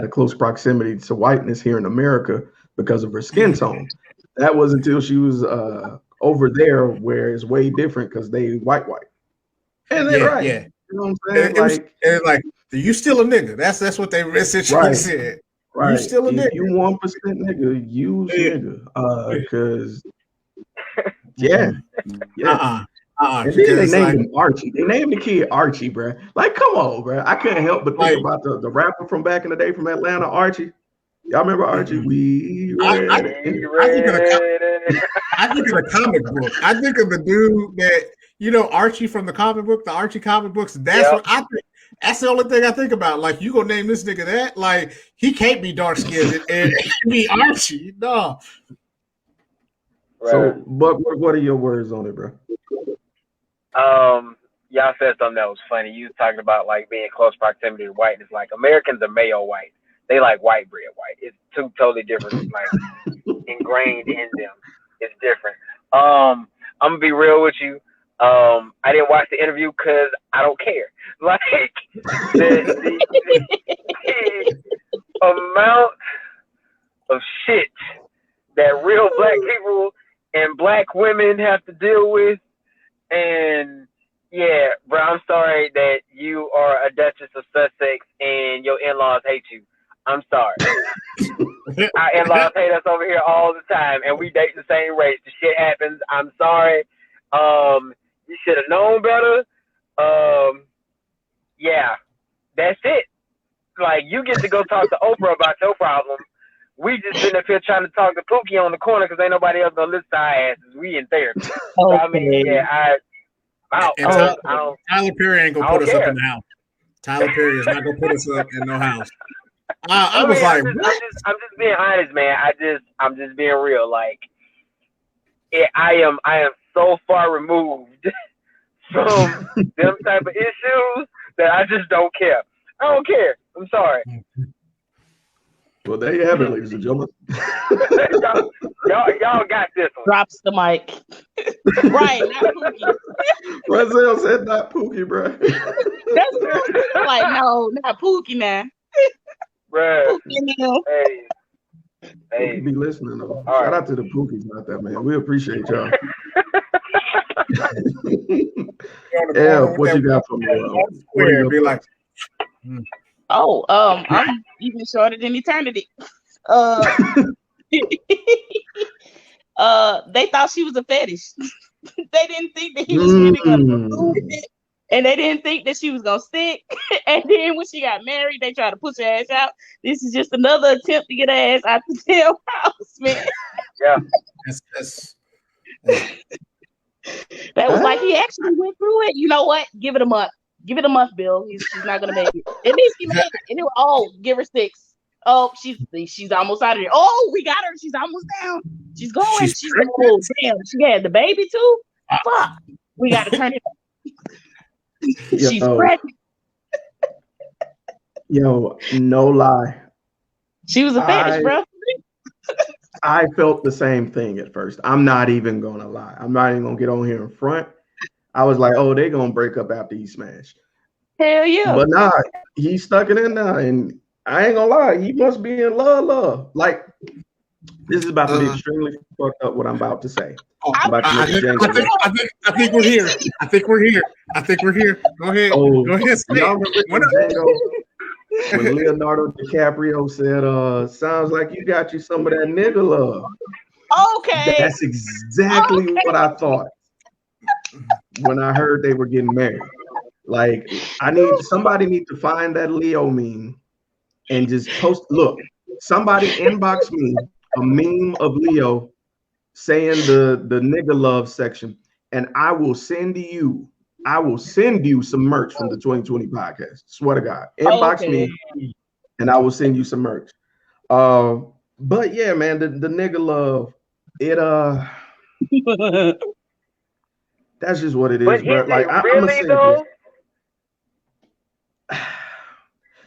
a close proximity to whiteness here in America because of her skin tone. That was until she was over there, where it's way different because they white. And they're right. Yeah. You know what I'm saying? Like, you still a nigga. That's what they essentially said. Right. You still a nigga. You 1% nigga, use nigga. Because and then they named him Archie. They named the kid Archie, bro. Like, come on, bro. I couldn't help but think about the rapper from back in the day from Atlanta, Archie. Y'all remember Archie? I think of the comic book. I think of the dude that, Archie from the comic book, the Archie comic books. That's what I think. That's the only thing I think about. Like, you gonna name this nigga that? Like, he can't be dark skinned and be Archie. No. So, but what are your words on it, bro? Y'all said something that was funny. You was talking about like being close proximity to white. It's like Americans are Mayo white. They like white bread white. It's two totally different, like ingrained in them. It's different. I'm gonna be real with you. I didn't watch the interview because I don't care. Like the amount of shit that real black people and black women have to deal with. And yeah, bro, I'm sorry that you are a Duchess of Sussex and your in-laws hate you. I'm sorry. Our in-laws hate us over here all the time, and we date the same race. The shit happens. I'm sorry. You should have known better. Yeah, that's it. Like, you get to go talk to Oprah about your problem. We just sitting up here trying to talk to Pookie on the corner because ain't nobody else gonna listen to our asses. We in therapy. Okay. So, I mean, yeah, Tyler Perry ain't gonna put us up in the house. Tyler Perry is not gonna put us up in no house. I was like, I'm just being honest, man. I'm just being real. Like, I am so far removed from them type of issues that I just don't care. I don't care. I'm sorry. Well, there you have it, ladies and gentlemen. y'all got this one. Drops the mic. Right, not Pookie. Razel said not Pookie, bro. That's like, no, not Pookie now. Bro. Pookie, Hey. Pookie be listening, though. Shout out to the Pookies out there, man. We appreciate y'all. What you got from me? Be like, I'm even shorter than eternity. They thought she was a fetish. They didn't think that he was really gonna do it, and they didn't think that she was gonna stick. And then when she got married, they tried to push her ass out. This is just another attempt to get her ass out the damn house, man. Yeah, that was like he actually went through it. You know what? Give it a month. Give it a month, Bill. He's not gonna make it. At least he made it. And it was, give her 6. Oh, she's almost out of there. Oh, we got her. She's almost down. She's going. She's going. Oh, damn. She had the baby too. Fuck. We got to turn it. She's pregnant. Yo, no lie. She was a fetish, bro. I felt the same thing at first. I'm not even gonna lie. I'm not even gonna get on here in front. I was like, oh, they're gonna break up after he smashed. Hell yeah. But nah, he stuck it in now, and I ain't gonna lie, he must be in love. Like, this is about to be extremely fucked up what I'm about to say. I think we're here. I think we're here. Go ahead. Oh, go ahead. when Leonardo DiCaprio said, "Sounds like you got you some of that nigga love." Okay. That's exactly what I thought when I heard they were getting married. Like, somebody need to find that Leo meme and just post. Look, somebody inbox me a meme of Leo saying the nigga love section, and I will send you some merch from the 2020 podcast. Swear to God, inbox me, and I will send you some merch. But yeah, man, the nigga love it. That's just what it is, bro. Like, I'm gonna say this.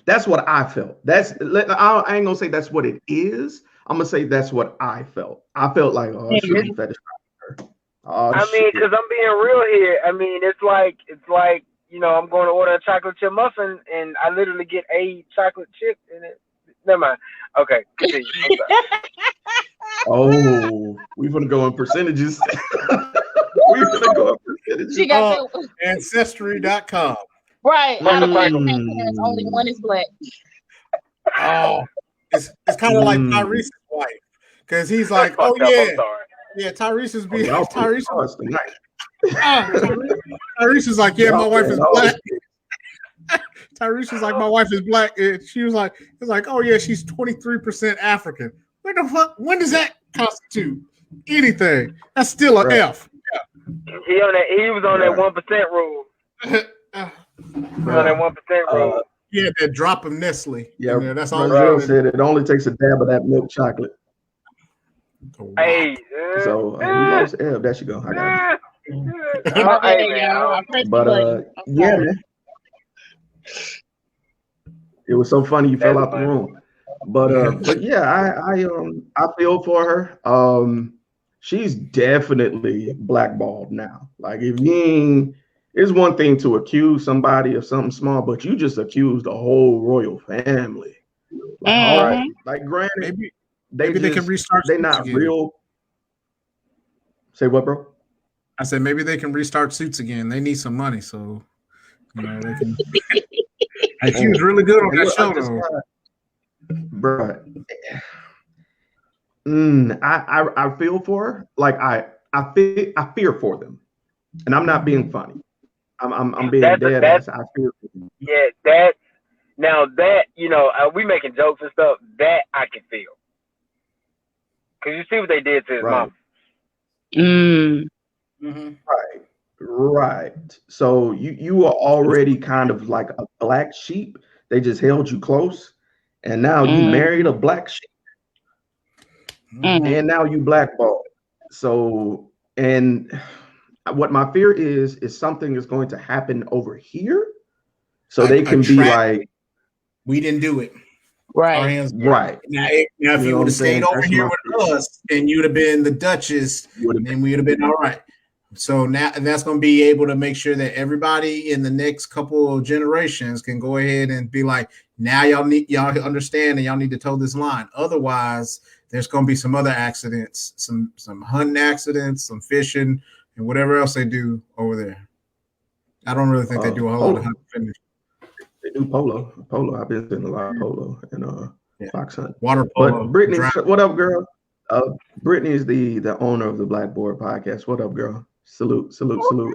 That's what I felt. I ain't gonna say that's what it is. I'm gonna say that's what I felt. I felt like, oh shit, he fetishized her. Oh, I mean, because I'm being real here. I mean, it's like I'm going to order a chocolate chip muffin, and I literally get a chocolate chip in it. Never mind. Okay, continue. Oh, we're gonna go in percentages. We're gonna go in percentages. She got Ancestry.com. Right. Out of 5 grandparents, only one is black. Oh, it's kind of like Tyrese's wife, because he's like, oh yeah, Tyrese is being Tyrese is like, yeah, my wife is black. Tyrese is like, my wife is black. And she was like, it's like, oh yeah, she's 23% African. What the fuck? When does that constitute anything? That's still an F. Yeah. He was on that 1% rule. On that 1% rule. Yeah, that drop of Nestle. Yeah, that's all. Brazil said it only takes a dab of that milk chocolate. Hey, so we lost Ev. There she go. I got it. But yeah, man. It was so funny you fell out the room. But yeah, I feel for her. She's definitely blackballed now. Like, if you ain't, it's one thing to accuse somebody of something small, but you just accused the whole royal family. Like, all right, like, granted, maybe they can restart. They're not again. Real. Say what, bro? I said maybe they can restart Suits again. They need some money, so they can. And she was really good on that show, though. Bro, I feel for her. Like, I fear for them, and I'm not being funny. I'm being dead ass. I fear for them. Yeah, that we making jokes and stuff. That I can feel, because you see what they did to his mom. Right. So you are already kind of like a black sheep. They just held you close, and now you married a black sheep, and now you blackballed. So, and what my fear is something is going to happen over here, so they can be like, we didn't do it. Right. Now if you would have stayed over here with us, and you'd have been the Duchess, then we would have been all right. So now that's going to be able to make sure that everybody in the next couple of generations can go ahead and be like, now y'all understand, and y'all need to toe this line. Otherwise, there's going to be some other accidents, some hunting accidents, some fishing, and whatever else they do over there. I don't really think they do a whole lot of hunting fishing. They do polo. I've been seeing a lot of polo and fox hunt. Water polo. But Brittany, what up, girl? Brittany is the owner of the Blackboard podcast. What up, girl? Salute.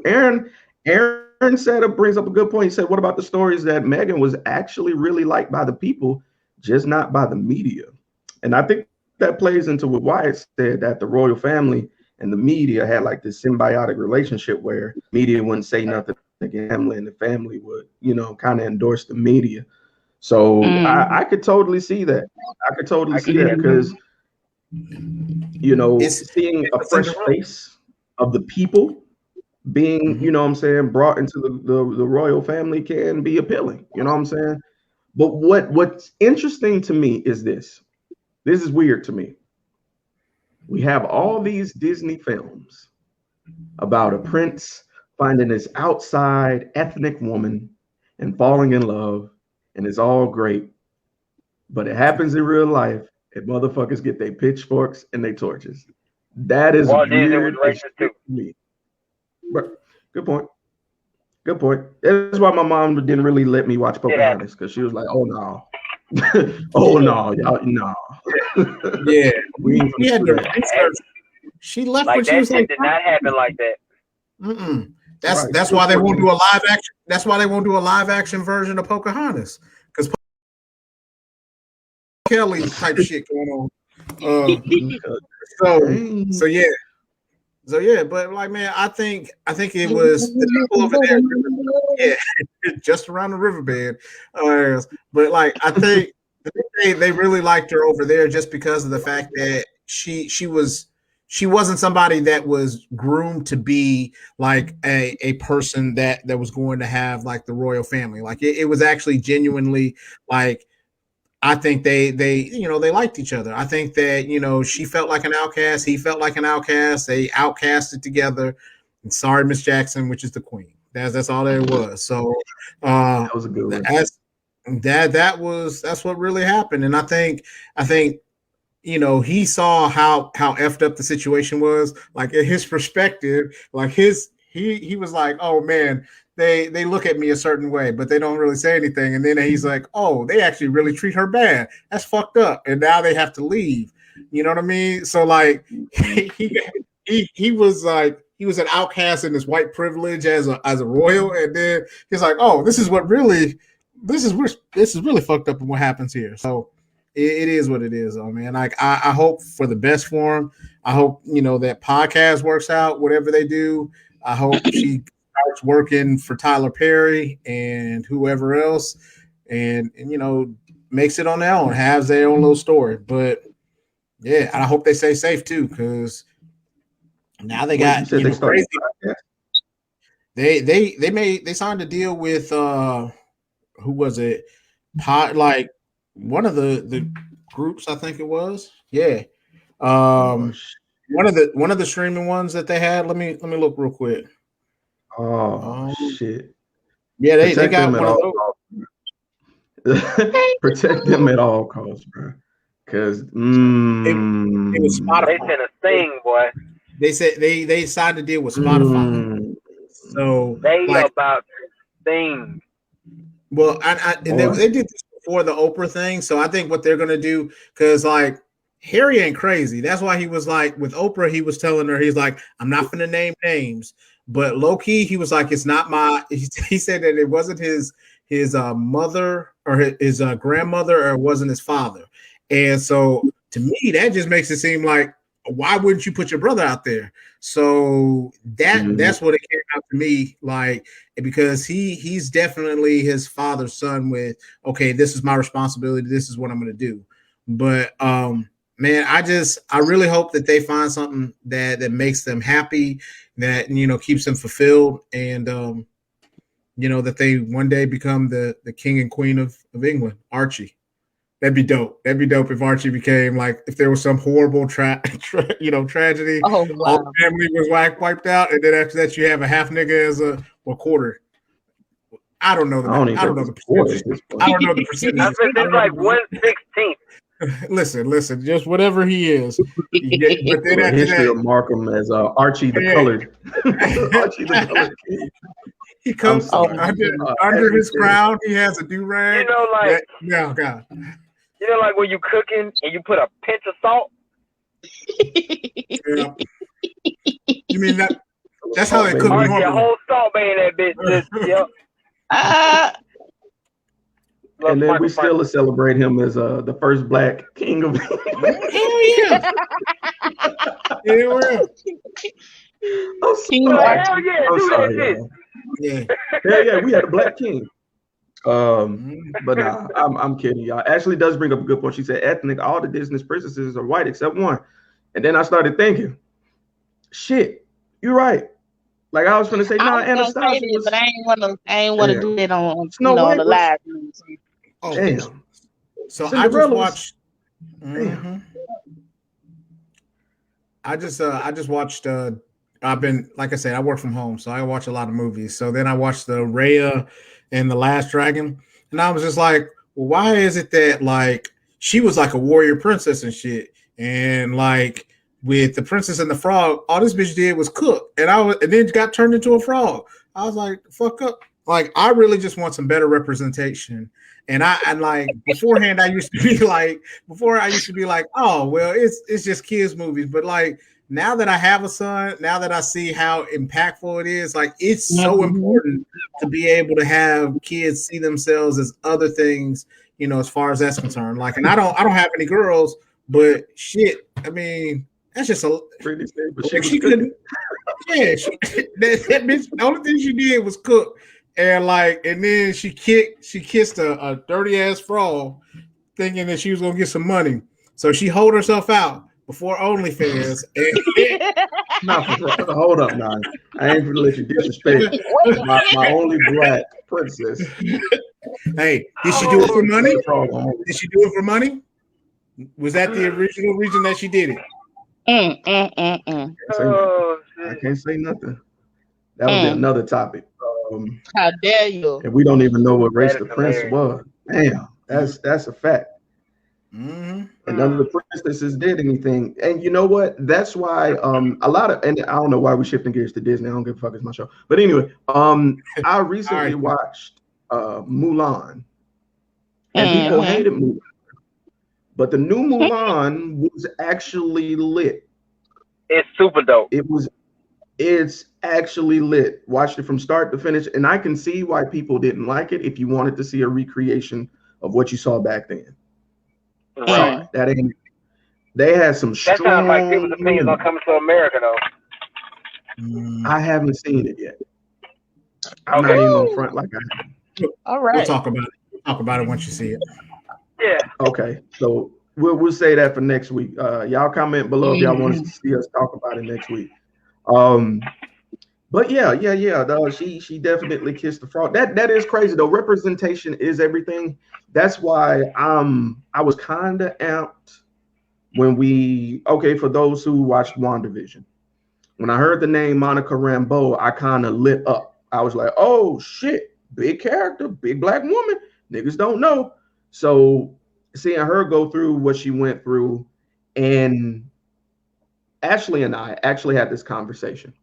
Aaron brings up a good point. He said, what about the stories that Meghan was actually really liked by the people, just not by the media? And I think that plays into what Wyatt said, that the royal family and the media had like this symbiotic relationship where media wouldn't say nothing against family, and the family would, kind of endorse the media. So I could totally see that. Because, seeing a fresh face of the people being, brought into the royal family can be appealing. You know what I'm saying? But what's interesting to me is this. This is weird to me. We have all these Disney films about a prince finding this outside ethnic woman and falling in love, and it's all great. But it happens in real life, and motherfuckers get their pitchforks and their torches. That is weird to me. Good point. Good point. That's why my mom didn't really let me watch It happened. Pocahontas because she was like, "Oh no, oh no, y'all, no, Yeah, we ain't we gonna had do to that." research. She left when Like she that was shit like, did not happen like that. mm-mm. Right. That's why they won't do a live action. That's why they won't do a live action version of Pocahontas because Kelly type shit going on. So Dang. so yeah. So yeah, but like man, I think it was the people over there. Yeah, just around the riverbed. But like I think they really liked her over there just because of the fact that she wasn't somebody that was groomed to be like a person that was going to have like the royal family. Like it was actually genuinely like I think they liked each other. I think that she felt like an outcast, he felt like an outcast. They outcasted together. And sorry, Miss Jackson, which is the queen. That's all there was. So That was a good one. that's what really happened. And I think he saw how effed up the situation was. Like in his perspective, like he was like, oh man, they look at me a certain way, but they don't really say anything. And then he's like, oh, they actually really treat her bad. That's fucked up. And now they have to leave. You know what I mean? So like he was like he was an outcast in his white privilege as a royal, and then he's like, oh, this is really fucked up and what happens here. So it is what it is, though, man. Like I hope for the best for him. I hope that podcast works out, whatever they do. I hope she starts working for Tyler Perry and whoever else, and makes it on their own, has their own little story. But yeah, I hope they stay safe too, because now they Wait, you got said they started crazy. a podcast? They signed a deal with who was it? Like one of the groups, I think it was. Yeah. Oh, One of the streaming ones that they had. Let me look real quick. shit. Yeah, they Protect got them at one of all those. costs. Protect them at all costs, bro. Because It was They Spotify. sent a thing, boy. They said they signed a deal with Spotify. So They like, about to sing. well, and boy, they did this before the Oprah thing. So I think what they're gonna do, because like Harry ain't crazy. That's why he was like with Oprah. He was telling her, he's like, I'm not gonna name names, but low key, he was like, it's not my. He said that it wasn't his mother or his grandmother, or it wasn't his father. And so to me, that just makes it seem like, why wouldn't you put your brother out there? So that's what it came out to me like, because he's definitely his father's son with, okay, this is my responsibility, this is what I'm going to do. But man, I really hope that they find something that makes them happy, that keeps them fulfilled, and that they one day become the king and queen of England. Archie. That'd be dope. That'd be dope if Archie became like, if there was some horrible tragedy, Oh all wow. the family was wiped out, and then after that you have a half nigga as a quarter. I don't know I don't even I don't think know it's the sport percentage. at this I point. don't know the I percentages. think I it's don't like know 1/16. listen, just whatever he is. Yeah, but then The after history that, of Markham as Archie the yeah, Colored. Archie the Colored King. he I'm comes Oh sorry. my goodness. under As his you crown. He has a do You rag. know, like No, God. like when you cooking and you put a pinch of salt. Yeah. You mean that? That's how said, they cook Or baby. your normally. whole salt bay in that bitch. Just Ah, And then we sprinkle. still celebrate him as the first black king of Hell yeah. Hell yeah. I'm King Like, sorry. Archie. hell yeah, I'm do that sorry, shit. y'all. Yeah. Yeah, we had a black king. But nah, I'm kidding, y'all. Ashley does bring up a good point. She said ethnic, all the Disney princesses are white except one. And then I started thinking, shit, you're right. Like I was gonna say, I nah, was gonna say Anastasia that, but was I ain't wanna damn. do it Snow on White the was live news. Oh, damn. so Cinderella was damn. I just watched I've been, like I said, I work from home, so I watch a lot of movies. So then I watched the Raya and the Last Dragon, and I was just like, well, why is it that like she was like a warrior princess and shit, and like with the Princess and the Frog, all this bitch did was cook, and then got turned into a frog. I was like, fuck up. Like, I really just want some better representation. And like beforehand, I used to be like, oh well, it's just kids movies. But like now that I have a son, now that I see how impactful it is, like it's so important to be able to have kids see themselves as other things, you know, as far as that's concerned. Like, and I don't have any girls, but shit, I mean, that's just a Pretty safe, but like she she couldn't. Yeah, that bitch. The only thing she did was cook, and then she kissed a dirty ass frog, thinking that she was gonna get some money. So she hold herself out before OnlyFans. Hold up, now. I ain't gonna let you disrespect my only black princess. Hey, did she do it for money? Did she do it for money? Was that the original reason that she did it? I can't say nothing. That would be another topic. How dare you? And we don't even know what race the prince was. Damn, that's a fact. Mm-hmm. And none of the princesses did anything. And you know what? That's why a lot of, and I don't know why we're shifting gears to Disney. I don't give a fuck, it's my show. But anyway, I recently watched Mulan, and people hated Mulan. But the new Mulan was actually lit. It's super dope. It's actually lit. Watched it from start to finish, and I can see why people didn't like it if you wanted to see a recreation of what you saw back then. Right. That ain't. They had some strong. That sounds like people's opinions on Coming to America, though. I haven't seen it yet. I'm not even on front like I have. All right. We'll talk about it. We'll talk about it once you see it. Yeah. Okay, so we'll say that for next week. Y'all comment below if y'all want to see us talk about it next week. But yeah. She definitely kissed the frog. That is crazy though. Representation is everything. That's why I was kind of amped when for those who watched WandaVision. When I heard the name Monica Rambeau, I kind of lit up. I was like, oh shit, big character, big black woman. Niggas don't know. So seeing her go through what she went through, and Ashley and I actually had this conversation.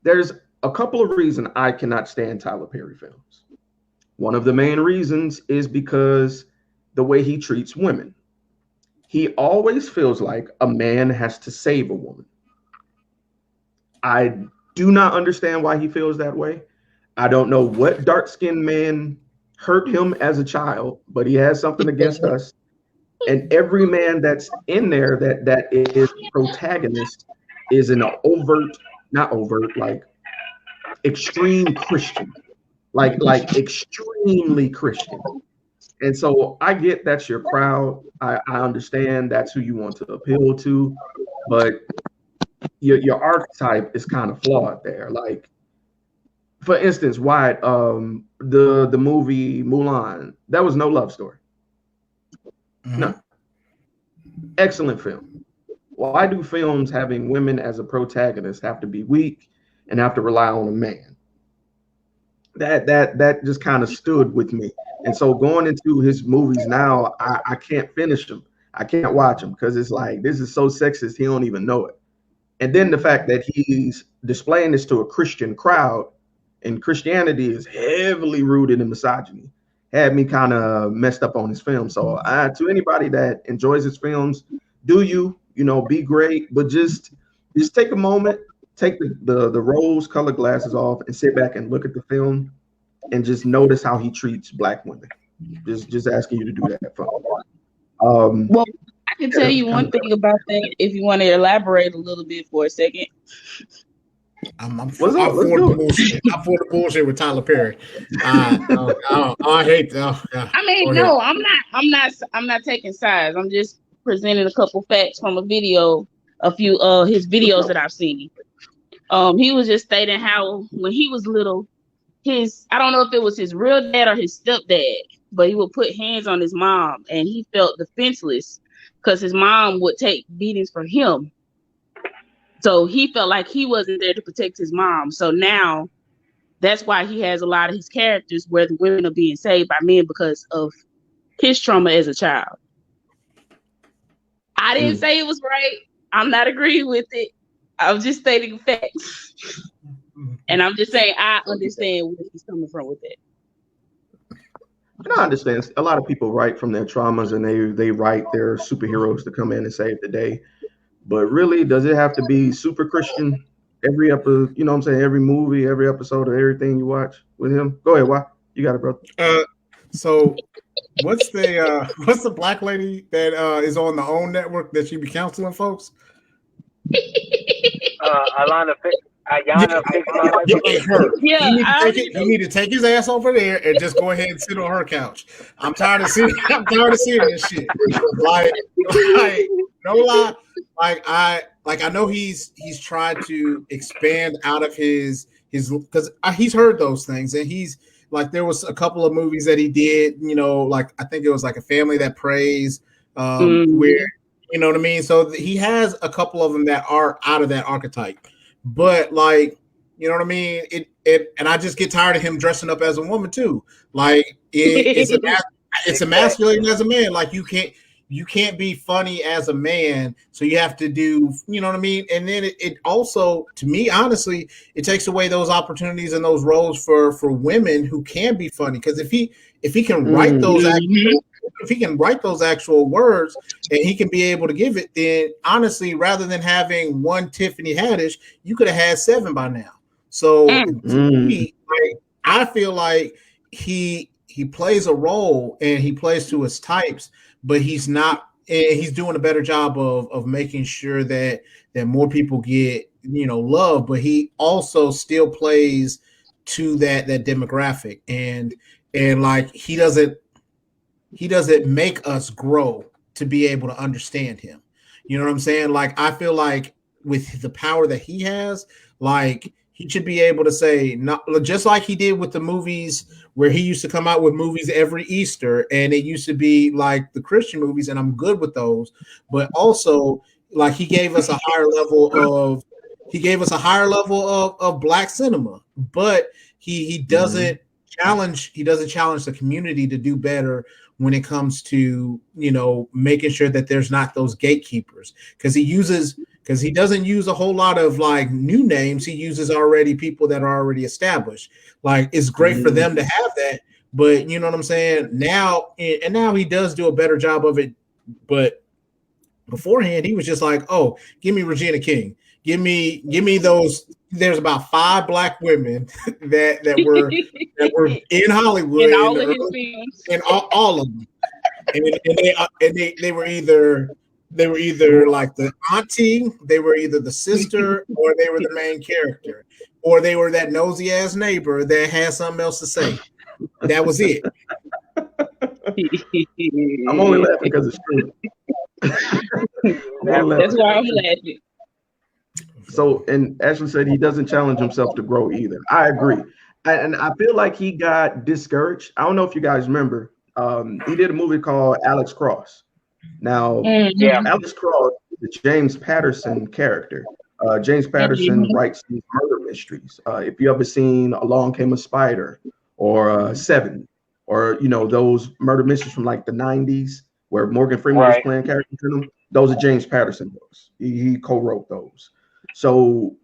There's a couple of reasons I cannot stand Tyler Perry films. One of the main reasons is because the way he treats women. He always feels like a man has to save a woman. I do not understand why he feels that way. I don't know what dark-skinned man hurt him as a child, but he has something against us. And every man that's in there that is protagonist is an like extreme Christian, like extremely Christian. And so I get that's your crowd. I understand that's who you want to appeal to, but your archetype is kind of flawed there. Like, for instance, Wyatt, the movie Mulan, that was no love story. No. Excellent film. Why do films having women as a protagonist have to be weak and have to rely on a man? That just kind of stood with me. And so going into his movies now, I can't finish them. I can't watch them because it's like, this is so sexist, he don't even know it. And then the fact that he's displaying this to a Christian crowd, and Christianity is heavily rooted in misogyny, had me kind of messed up on his film. So to anybody that enjoys his films, be great, but just take a moment, take the rose-colored glasses off and sit back and look at the film and just notice how he treats black women. Just asking you to do that. Well, I can tell you one thing about that if you want to elaborate a little bit for a second. I'm for the bullshit. I'm for the bullshit with Tyler Perry. I hate that. I mean, no, I'm not taking sides. I'm just presenting a couple facts from a few his videos that I've seen. He was just stating how when he was little, I don't know if it was his real dad or his stepdad, but he would put hands on his mom, and he felt defenseless because his mom would take beatings for him. So he felt like he wasn't there to protect his mom. So now that's why he has a lot of his characters where the women are being saved by men because of his trauma as a child. I didn't say it was right. I'm not agreeing with it. I'm just stating facts. And I'm just saying, I understand where he's coming from with it. And I understand a lot of people write from their traumas and they write their superheroes to come in and save the day. But really, does it have to be super Christian every episode? You know what I'm saying? Every movie, every episode of everything you watch with him? Go ahead, why? You got it, bro. So what's the black lady that is on the OWN network that she be counseling folks? Ayana Fix My Life. Yeah, you need to take his ass over there and just go ahead and sit on her couch. I'm tired of seeing this shit. Like no lie. I know he's tried to expand out of his because he's heard those things, and he's like, there was a couple of movies that he did, you know, like I think it was like A Family That Prays, where, you know what I mean? So he has a couple of them that are out of that archetype, but like, you know what I mean? And I just get tired of him dressing up as a woman too. Like it's emasculating as a man. Like you can't be funny as a man, so you have to do, you know what I mean? And then it also, to me, honestly, it takes away those opportunities and those roles for women who can be funny. Because if he can write those actual words and he can be able to give it, then honestly, rather than having one Tiffany Haddish, you could have had 7 by now. So to me, I feel like he plays a role and he plays to his types, but he's doing a better job of making sure that more people get, you know, love, but he also still plays to that demographic, and like he doesn't make us grow to be able to understand him. You know what I'm saying? Like, I feel like with the power that he has, like, he should be able to say, not just like he did with the movies where he used to come out with movies every Easter, and it used to be like the Christian movies, and I'm good with those, but also like he gave us a higher level of black cinema, but he doesn't challenge the community to do better when it comes to, you know, making sure that there's not those gatekeepers, because he doesn't use a whole lot of like new names. He uses already people that are already established. Like, it's great for them to have that, but you know what I'm saying? Now he does do a better job of it. But beforehand, he was just like, oh, give me Regina King. Give me those. There's about 5 black women that were in Hollywood, in all of his films, and all of them, and they were either like the auntie, they were either the sister, or they were the main character, or they were that nosy ass neighbor that had something else to say. That was it. I'm only laughing because it's true. That's why I'm laughing. So, and Ashley said he doesn't challenge himself to grow either. I agree. And I feel like he got discouraged. I don't know if you guys remember. He did a movie called Alex Cross. Now, Alex Cross is a James Patterson character. James Patterson writes these murder mysteries. If you ever seen Along Came a Spider or Seven, or, you know, those murder mysteries from like the 90s where Morgan Freeman was playing characters in them, those are James Patterson books. He co-wrote those. So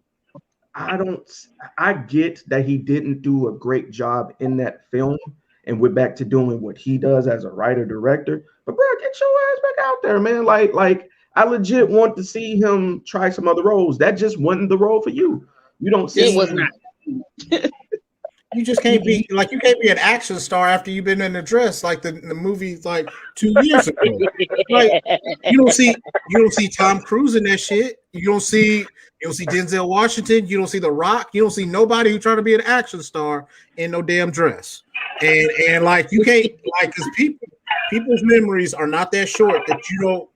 I get that he didn't do a great job in that film and went back to doing what he does as a writer director. But bro, get your ass back out there, man. Like I legit want to see him try some other roles. That just wasn't the role for you. You don't see it was not. You just can't be like, you can't be an action star after you've been in a dress like the movies like 2 years ago. Like, you don't see Tom Cruise in that shit. You don't see Denzel Washington. You don't see The Rock. You don't see nobody who trying to be an action star in no damn dress. And like, you can't, like, because people's memories are not that short that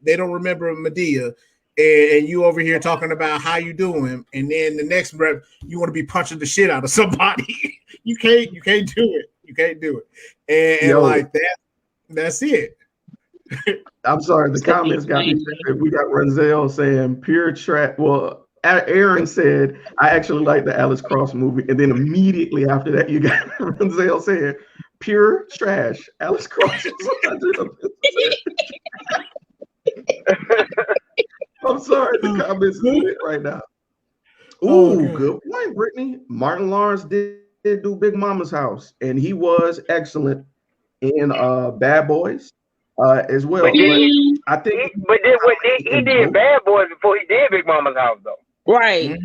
they don't remember Medea. And you over here talking about how you doing, and then the next breath you want to be punching the shit out of somebody. You can't do it. You can't do it. And like that's it. I'm sorry, the comments got me. We got Renzel saying pure trash. Well, Aaron said I actually like the Alex Cross movie, and then immediately after that, you got Renzel saying pure trash. Alex Cross is 100%. I'm sorry, the comments is lit right now. Ooh, good point, Brittany. Martin Lawrence did do Big Mama's House, and he was excellent in Bad Boys as But well. did But he? I think He did Bad Boys before he did Big Mama's House though. Right.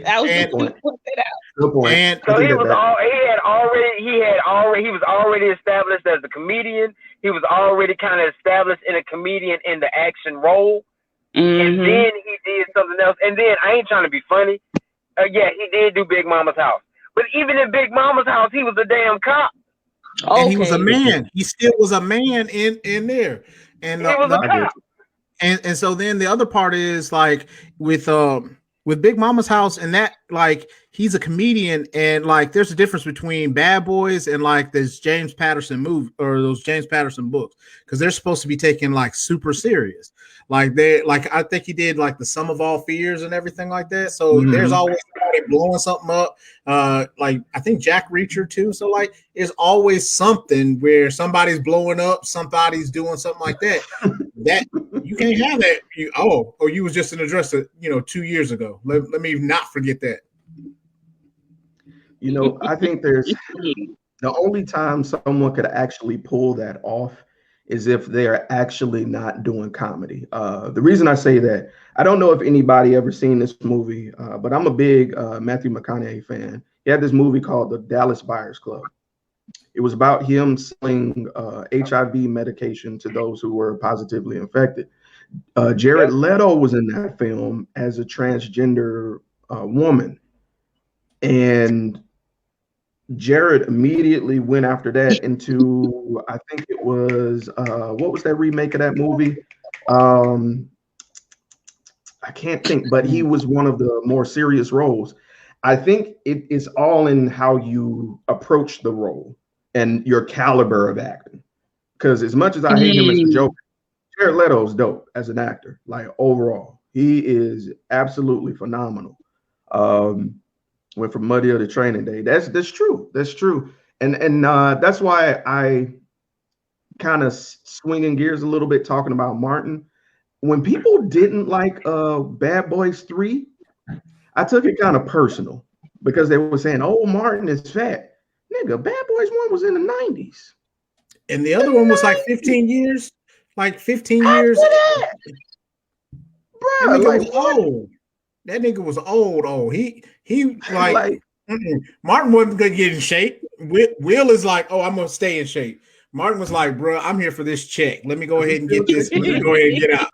I was good point. point that out. Good point. And So he was already established as a comedian. He was already kind of established in a comedian in the action role. And then he did something else. And then I ain't trying to be funny. Yeah, he did do Big Mama's House. But even in Big Mama's House, he was a damn cop. And he was a man. He still was a man in there. And he was a cop. And so then the other part is like with Big Mama's House, and that like he's a comedian, and like there's a difference between Bad Boys and like this James Patterson movie or those James Patterson books, because they're supposed to be taken like super serious. Like I think he did like the Sum of All Fears and everything like that. So there's always somebody blowing something up. Like I think Jack Reacher too. So like there's always something where somebody's blowing up, somebody's doing something like that. That you can't have that. You was just in a dress 2 years ago. Let me not forget that. I think there's the only time someone could actually pull that off is if they're actually not doing comedy. The reason I say that, I don't know if anybody ever seen this movie, but I'm a big Matthew McConaughey fan. He had this movie called The Dallas Buyers Club. It was about him selling HIV medication to those who were positively infected. Jared Leto was in that film as a transgender woman. And Jared immediately went after that into, I think it was, what was that remake of that movie? I can't think, but he was one of the more serious roles. I think it is all in how you approach the role and your caliber of acting. Because as much as I hate him as a Joker, Jared Leto's dope as an actor. Like overall, he is absolutely phenomenal. Went from Muddy to Training Day. That's true. That's true. And that's why I kind of swinging gears a little bit talking about Martin. When people didn't like Bad Boys 3, I took it kind of personal because they were saying, "Oh, Martin is fat." Nigga, Bad Boys 1 was in the 90s. And the other one was like 15 years. Like 15 years. Bro, like old. That nigga was old. He like Martin wasn't gonna get in shape. Will is like, oh, I'm gonna stay in shape. Martin was like, bro, I'm here for this check. Let me go ahead and get this. Let me go ahead and get out.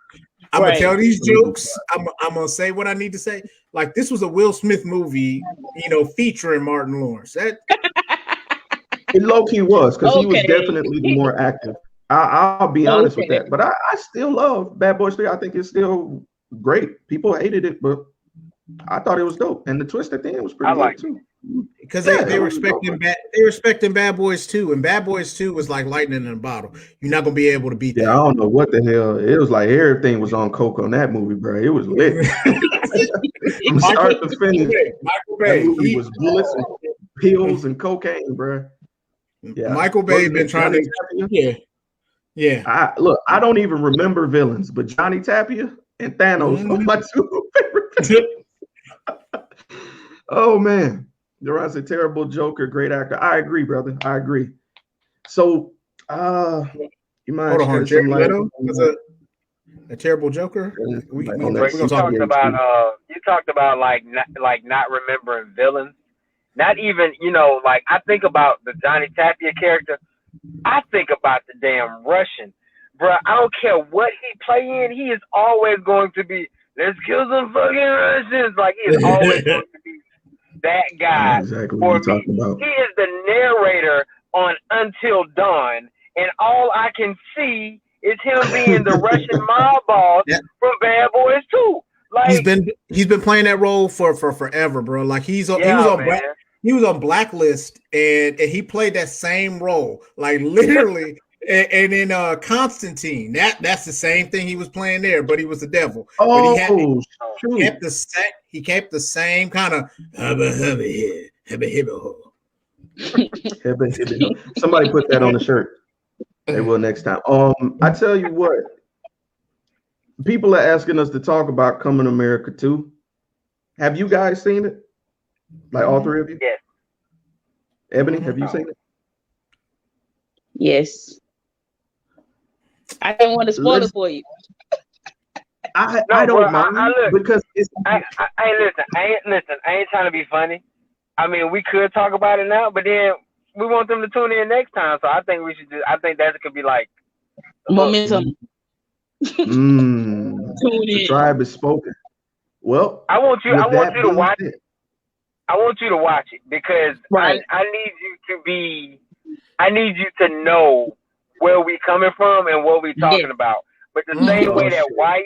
I'm gonna tell these jokes. I'm gonna say what I need to say. Like this was a Will Smith movie, featuring Martin Lawrence. That it low-key was, because he was definitely the more active. I'll be honest with that. But I still love Bad Boys 3. I think it's still great. People hated it, but I thought it was dope. And the twist at the end was pretty good too. Because they were expecting Bad Boys 2, and Bad Boys 2 was like lightning in a bottle. You're not gonna be able to beat that. Yeah, I don't know what the hell. It was like everything was on coke on that movie, bro. It was lit. From start to finish. Michael Bay, that movie was bullets and pills and cocaine, bro. Yeah. Michael Bay been trying to. Yeah. I don't even remember villains, but Johnny Tapia and Thanos are my two favorite. Oh man, Duran's a terrible Joker, great actor. I agree, brother. I agree. So, you mind? Hold on, Jared Leto was a terrible Joker. You talked about like not remembering villains. Not even, like I think about the Johnny Tapia character. I think about the damn Russian, bro. I don't care what he play in. He is always going to be, let's kill some fucking Russians. Like he is always going to be that guy. Exactly what you're talking about. He is the narrator on Until Dawn, and all I can see is him being the Russian mob boss from Bad Boys 2. Like he's been playing that role for forever, bro. Like he was on Blacklist, and he played that same role, like literally. And in Constantine, that's the same thing he was playing there, but he was the devil. Oh, but he kept the same kind of Somebody put that on the shirt. They will next time. I tell you what, people are asking us to talk about Coming to America 2. Have you guys seen it? Like all three of you? Yes. Ebony, have you seen it? Yes. I didn't want to spoil it for you. I No, don't bro, mind I look. because it's I listen. I ain't trying to be funny. I mean, we could talk about it now, but then we want them to tune in next time. So I think we should. I think that could be like Momentum. the tribe is spoken. Well, I want you to watch. Said, I want you to watch it because Right. I need you to know where we coming from and what we talking about. But the same way that Wyatt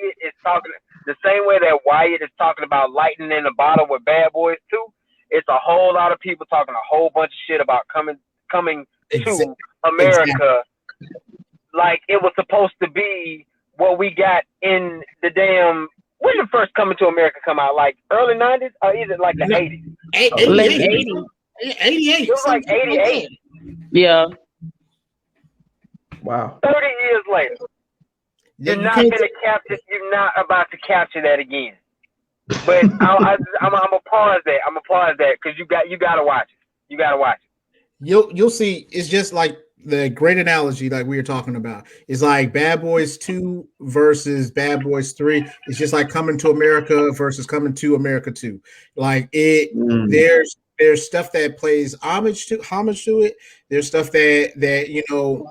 is talking about lightning in the bottle with Bad Boys 2, it's a whole lot of people talking a whole bunch of shit about coming to America like it was supposed to be what we got in the damn. When did first Coming to America come out? Like early 90s or is it like the 80s? 88. 88. It was like 88. Yeah. wow. 30 years later. You're not about to capture that again. But I'm gonna pause that. I'm gonna pause that because you gotta watch it. You gotta watch it. You'll see. It's just like the great analogy, like we were talking about. It's like Bad Boys 2 versus Bad Boys 3. It's just like Coming to America versus Coming to America 2. Like it, there's stuff that plays homage to it. There's stuff that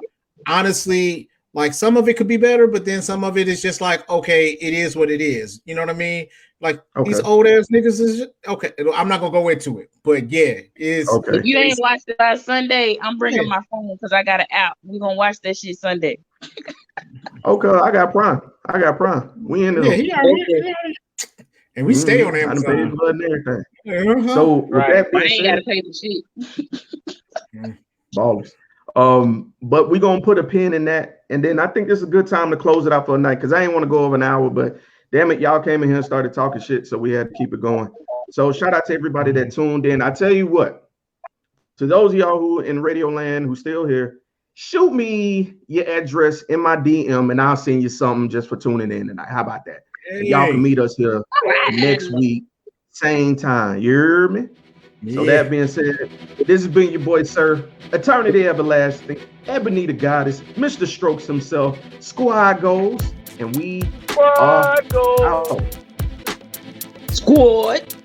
honestly. Like some of it could be better, but then some of it is just like, okay, it is what it is. You know what I mean? Like these old ass niggas is okay. I'm not gonna go into it, but yeah, it's If you ain't watched it last Sunday, I'm bringing my phone because I got an app. We're gonna watch that shit Sunday. Okay, I got Prime. We in there. And we stay on Amazon. And everything. So with that being I ain't said, gotta pay the shit. ballers. But we're gonna put a pin in that, and then I think this is a good time to close it out for a night because I ain't want to go over an hour, but damn it, y'all came in here and started talking shit, so we had to keep it going. So shout out to everybody that tuned in. I tell you what, to those of y'all who in Radio Land who still here, shoot me your address in my DM and I'll send you something just for tuning in tonight. How about that? And y'all can meet us here next week, same time. You hear me? So that being said, this has been your boy, sir, Eternity Everlasting, Ebony the Goddess, Mr. Strokes himself, Squad Goals, and we are out. Squad.